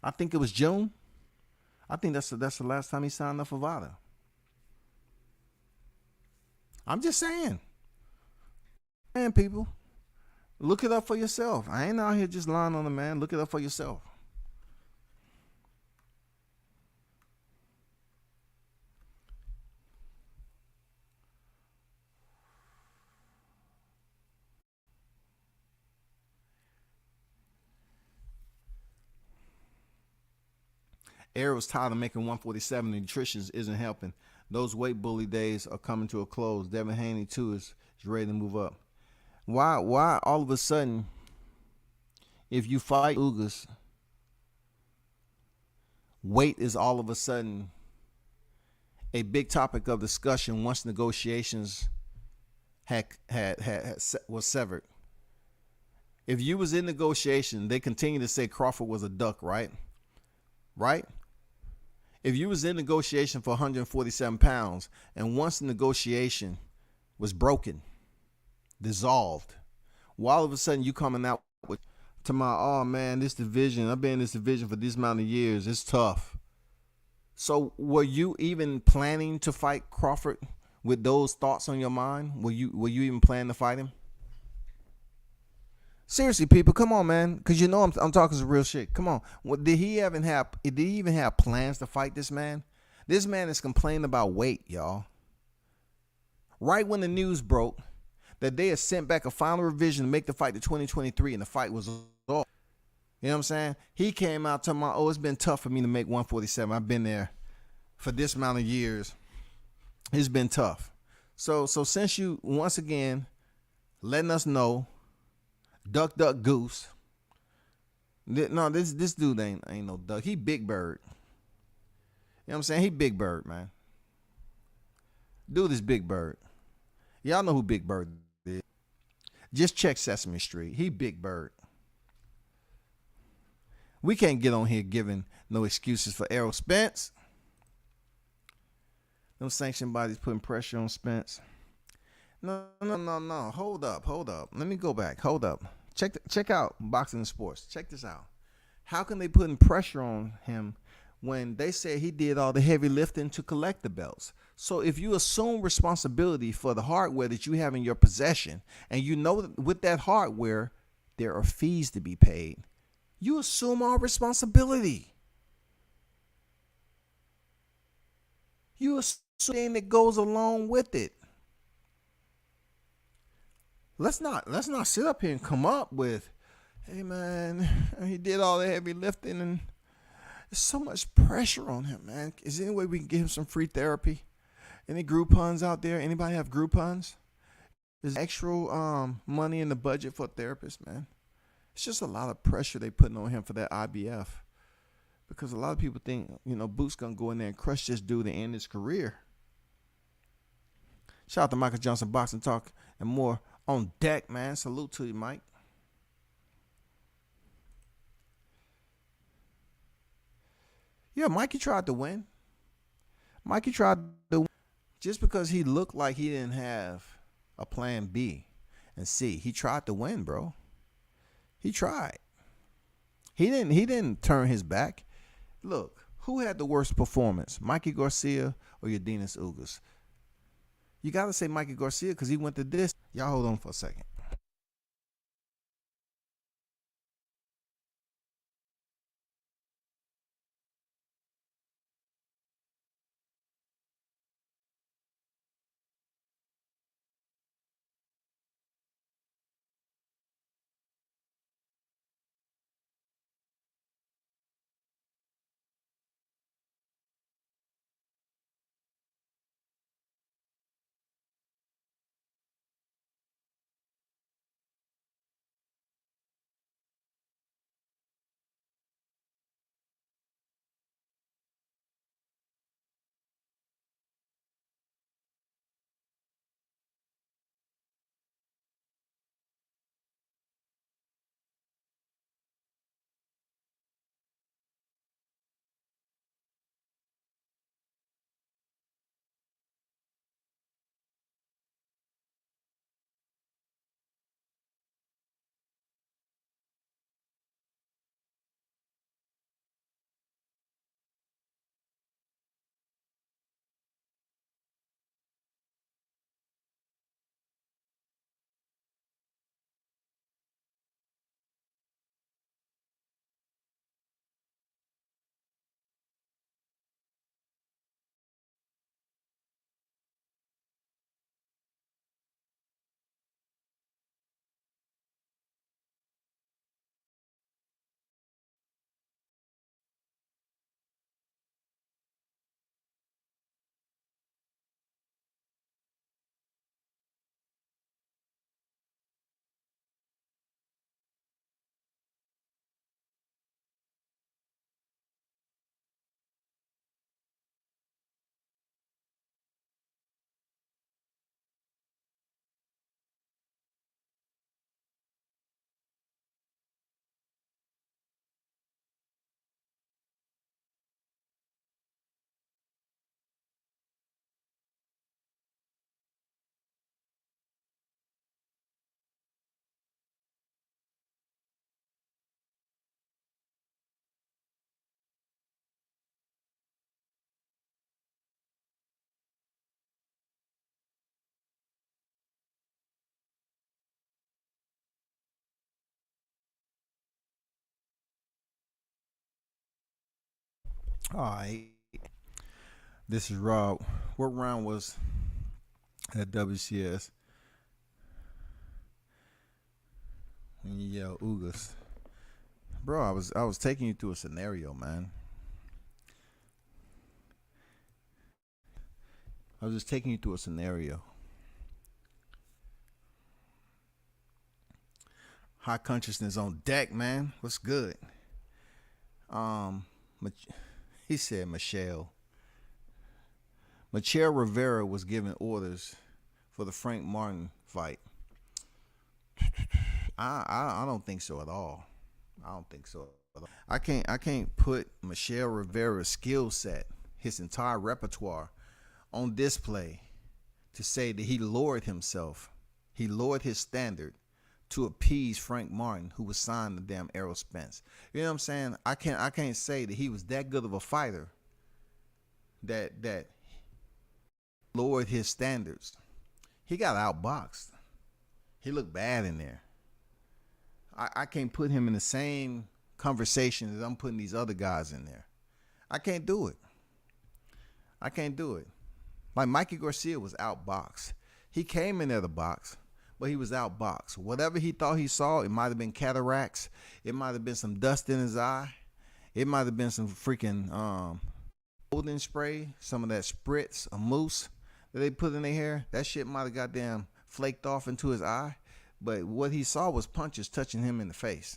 I think it was June. I think that's the last time he signed up for VADA. I'm just saying. Man, people, look it up for yourself. I ain't out here just lying on the man. Look it up for yourself. Errol's tired of making 147. The nutrition isn't helping. Those weight bully days are coming to a close. Devin Haney, too, is ready to move up. Why all of a sudden, if you fight Ugas, weight is all of a sudden a big topic of discussion once negotiations was severed? If you was in negotiation, they continue to say Crawford was a duck, right? Right? If you was in negotiation for 147 pounds and once the negotiation was broken, dissolved, why all of a sudden you coming out with oh man, this division, I've been in this division for this amount of years, it's tough. So were you even planning to fight Crawford with those thoughts on your mind? Were you even planning to fight him? Seriously, people, come on, man, because I'm talking some real shit. Come on, did he even have plans to fight this man? This man is complaining about weight, y'all. Right when the news broke that they had sent back a final revision to make the fight to 2023, and the fight was off. You know what I'm saying? He came out talking about, oh, it's been tough for me to make 147. I've been there for this amount of years. It's been tough. So since you once again letting us know. Duck, duck, goose. No, this dude ain't no duck. He Big Bird. You know what I'm saying? He Big Bird, man. Dude is Big Bird. Y'all know who Big Bird is. Just check Sesame Street. He Big Bird. We can't get on here giving no excuses for Errol Spence. No sanctioned bodies putting pressure on Spence. No. Hold up. Let me go back. Hold up. Check out Boxing and Sports. Check this out. How can they putting pressure on him when they say he did all the heavy lifting to collect the belts? So if you assume responsibility for the hardware that you have in your possession, and you know that with that hardware there are fees to be paid, you assume all responsibility. You assume that goes along with it. Let's not sit up here and come up with, hey man, he did all the heavy lifting and there's so much pressure on him, man. Is there any way we can give him some free therapy? Any Groupons out there? Anybody have Groupons? Is extra money in the budget for a therapist, man? It's just a lot of pressure they putting on him for that IBF, because a lot of people think, Boot's gonna go in there and crush this dude and end his career. Shout out to Michael Johnson Boxing Talk and more on deck, man. Salute to you, Mike. Yeah, Mikey tried to win. Mikey tried to win. Just because he looked like he didn't have a plan B and C, he tried to win, bro. He tried. He didn't turn his back. Look, who had the worst performance, Mikey Garcia or Yordenis Ugas? You got to say Mikey Garcia because he went to this. Y'all hold on for a second. All right. This is Rob. What round was at WCS when you yell Ugas? Bro, I was taking you through a scenario, man. I was just taking you through a scenario. High consciousness on deck, man. What's good? He said Michelle Rivera was giving orders for the Frank Martin fight. I don't think so at all. I don't think so at all. I can't put Michelle Rivera's skill set, his entire repertoire, on display to say that he lowered himself. He lowered his standard to appease Frank Martin, who was signed to damn Errol Spence. You know what I'm saying? I can't say that he was that good of a fighter that lowered his standards. He got outboxed. He looked bad in there. I can't put him in the same conversation as I'm putting these other guys in there. I can't do it. I can't do it. Like Mikey Garcia was outboxed. He came in there to box, but he was outboxed. Whatever he thought he saw, it might have been cataracts. It might have been some dust in his eye. It might have been some freaking golden spray, some of that spritz, a mousse that they put in their hair. That shit might have goddamn flaked off into his eye. But what he saw was punches touching him in the face.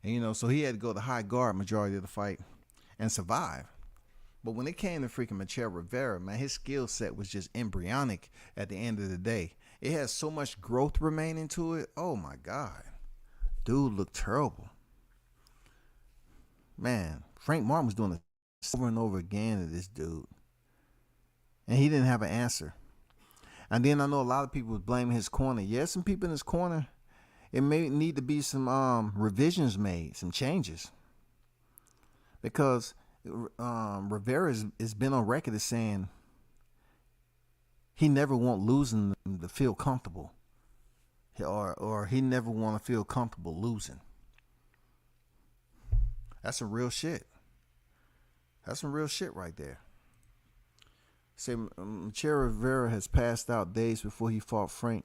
And, you know, so he had to go to high guard majority of the fight and survive. But when it came to freaking Michelle Rivera, man, his skill set was just embryonic at the end of the day. It has so much growth remaining to it. Oh, my God. Dude looked terrible. Man, Frank Martin was doing it over and over again to this dude. And he didn't have an answer. And then I know a lot of people was blaming his corner. Yeah, some people in his corner, it may need to be some revisions made, some changes. Because Rivera has been on record as saying he never want losing to feel comfortable. Or he never want to feel comfortable losing. That's some real shit. That's some real shit right there. Say, Michelle Rivera has passed out days before he fought Frank.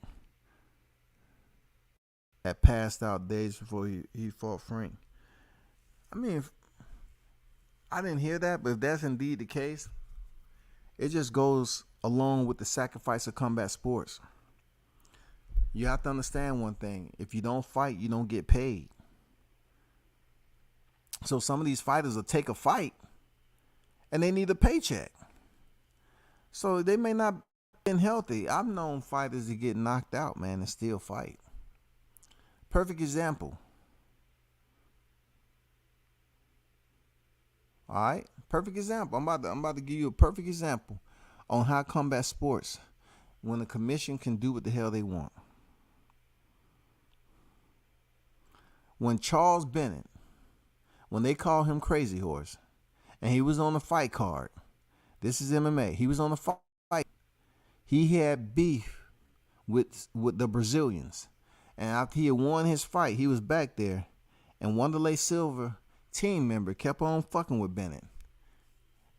Had passed out days before he fought Frank. I mean, I didn't hear that, but if that's indeed the case, it just goes along with the sacrifice of combat sports. You have to understand one thing. If you don't fight, you don't get paid. So some of these fighters will take a fight and they need a paycheck. So they may not be healthy. I've known fighters that get knocked out, man, and still fight. Perfect example. All right, perfect example. I'm about to give you a perfect example on how combat sports, when the commission can do what the hell they want. When Charles Bennett, when they call him Crazy Horse, and he was on the fight card, this is MMA. He was on the fight. He had beef with the Brazilians, and after he had won his fight, he was back there, and Wanderlei Silva team member kept on fucking with Bennett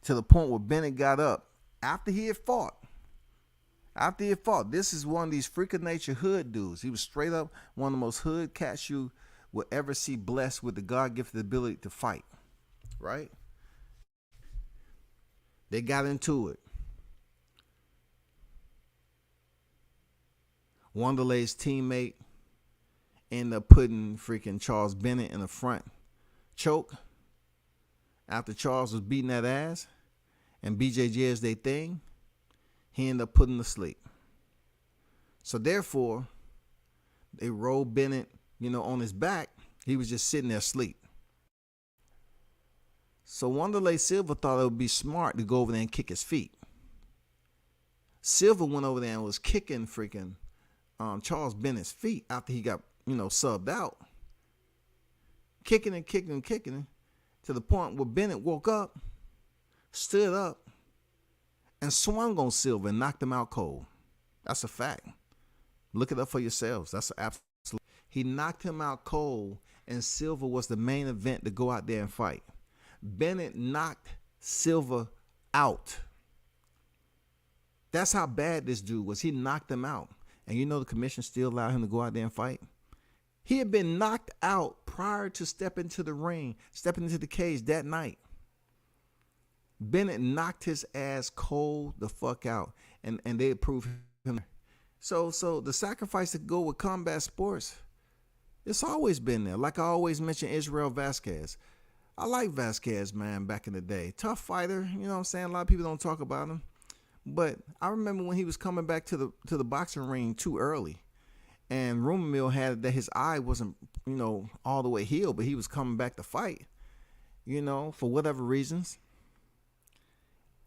to the point where Bennett got up after he had fought. This is one of these freak of nature hood dudes. He was straight up one of the most hood cats you will ever see, blessed with the God-gifted ability to fight. Right? They got into it. Wanderlei's teammate ended up putting freaking Charles Bennett in the front choke after Charles was beating that ass and BJJ is their thing. He ended up putting him to sleep. So therefore, they rolled Bennett, on his back. He was just sitting there asleep. So Wanderlei Silva thought it would be smart to go over there and kick his feet. Silva went over there and was kicking freaking Charles Bennett's feet after he got, subbed out. Kicking and kicking and kicking to the point where Bennett woke up, stood up, and swung on Silva and knocked him out cold. That's a fact. Look it up for yourselves. That's an absolute. He knocked him out cold, and Silva was the main event to go out there and fight. Bennett knocked Silva out. That's how bad this dude was. He knocked him out. And the commission still allowed him to go out there and fight. He had been knocked out prior to stepping into the ring, stepping into the cage that night. Bennett knocked his ass cold the fuck out, and they approved him. So the sacrifice to go with combat sports, it's always been there. Like I always mention Israel Vasquez. I like Vasquez, man, back in the day. Tough fighter, you know what I'm saying? A lot of people don't talk about him. But I remember when he was coming back to the boxing ring too early. And rumor mill had that his eye wasn't, all the way healed, but he was coming back to fight, for whatever reasons.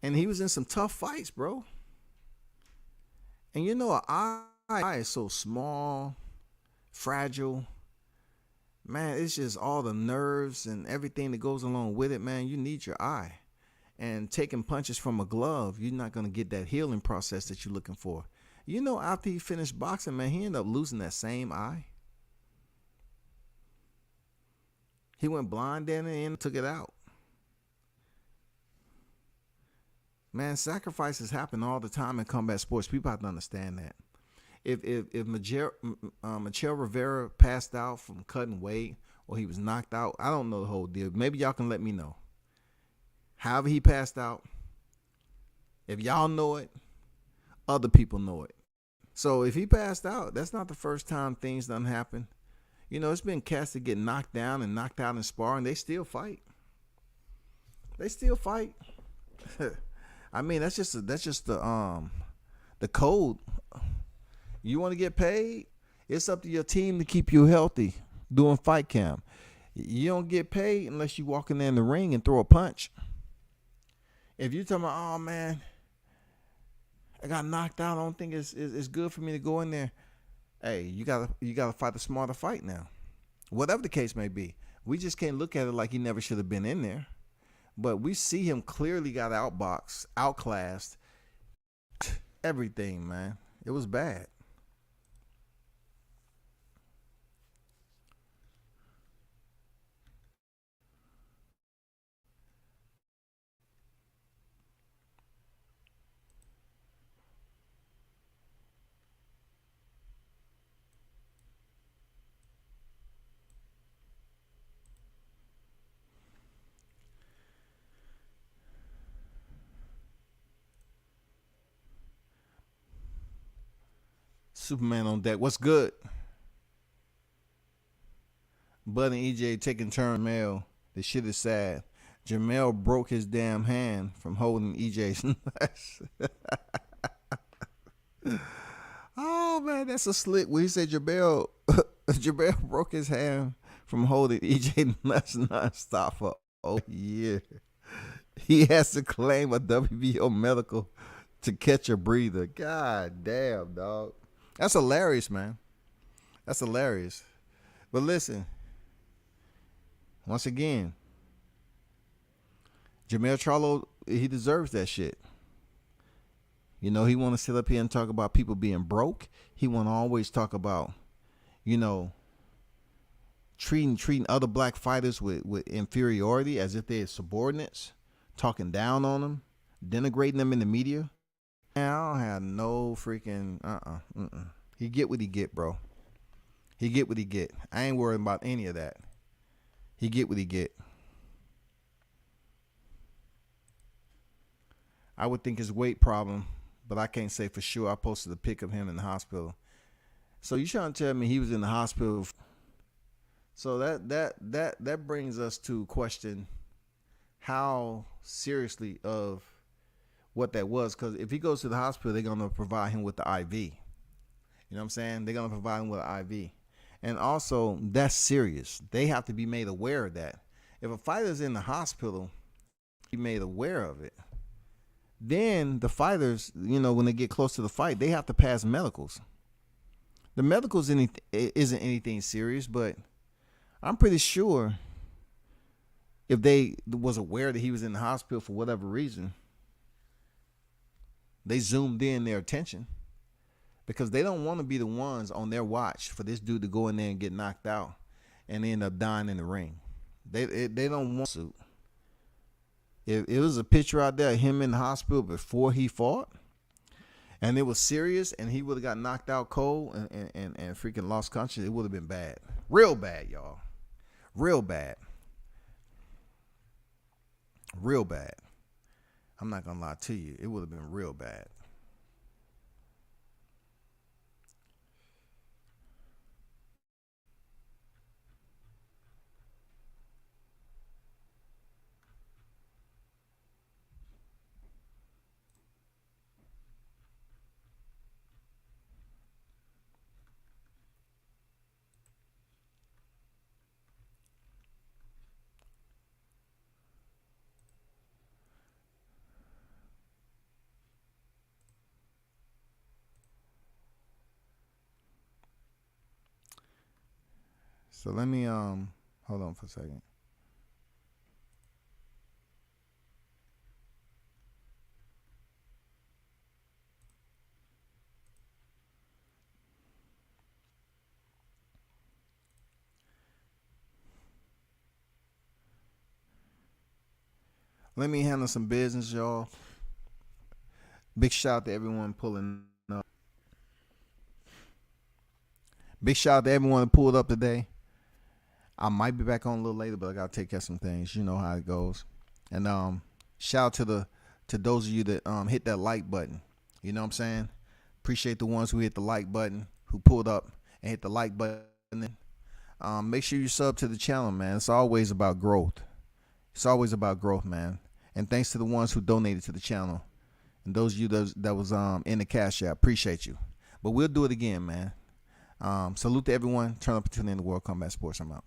And he was in some tough fights, bro. And an eye is so small, fragile. Man, it's just all the nerves and everything that goes along with it, man. You need your eye. And taking punches from a glove, you're not going to get that healing process that you're looking for. After he finished boxing, man, he ended up losing that same eye. He went blind in it and took it out. Man, sacrifices happen all the time in combat sports. People have to understand that. If Michelle Rivera passed out from cutting weight or he was knocked out, I don't know the whole deal. Maybe y'all can let me know. However he passed out, if y'all know it, other people know it. So if he passed out, that's not the first time things done happen. It's been cats that get knocked down and knocked out in sparring. They still fight. I mean, that's just the code. You want to get paid? It's up to your team to keep you healthy doing fight camp. You don't get paid unless you walk in there in the ring and throw a punch. If you're talking about, oh man, I got knocked out. I don't think it's good for me to go in there. Hey, you gotta fight the smarter fight now. Whatever the case may be. We just can't look at it like he never should have been in there. But we see him clearly got outboxed, outclassed. Everything, man. It was bad. Superman on deck. What's good? Bud and EJ taking turn mail. The shit is sad. Jamel broke his damn hand from holding EJ's nuts. Oh man, that's a slick. When he said Jamel broke his hand from holding EJ nuts nonstop for year. He has to claim a WBO medical to catch a breather. God damn, dog. That's hilarious, man. That's hilarious. But listen, once again, Jermell Charlo, he deserves that shit. You know, he want to sit up here and talk about people being broke. He want to always talk about, you know, treating other black fighters with inferiority as if they're subordinates, talking down on them, denigrating them in the media. Man, I don't have no freaking He get what he get, bro. He get what he get. I ain't worried about any of that. He get what he get. I would think his weight problem, but I can't say for sure. I posted a pic of him in the hospital. So you trying to tell me he was in the hospital? So that brings us to question how seriously of what that was, because if he goes to the hospital, they're going to provide him with the IV. You know what I'm saying? They're going to provide him with an IV. And also, that's serious. They have to be made aware of that. If a fighter's in the hospital, be made aware of it. Then the fighters, you know, when they get close to the fight, they have to pass medicals. The medicals isn't anything serious, but I'm pretty sure if they was aware that he was in the hospital for whatever reason, they zoomed in their attention, because they don't want to be the ones on their watch for this dude to go in there and get knocked out and end up dying in the ring. They don't want to. If it was a picture out there of him in the hospital before he fought, and it was serious, and he would have got knocked out cold and freaking lost consciousness, it would have been bad. Real bad, y'all. Real bad. Real bad. I'm not going to lie to you. It would have been real bad. So let me hold on for a second. Let me handle some business, y'all. Big shout out to everyone pulling up. Big shout out to everyone that pulled up today. I might be back on a little later, but I gotta take care of some things. You know how it goes. And shout out to those of you that hit that like button. You know what I'm saying? Appreciate the ones who hit the like button, who pulled up and hit the like button. Make sure you sub to the channel, man. It's always about growth. It's always about growth, man. And thanks to the ones who donated to the channel, and those of you that was in the cash app. Appreciate you. But we'll do it again, man. Salute to everyone. Turn up and tune in to World Combat Sports. I'm out.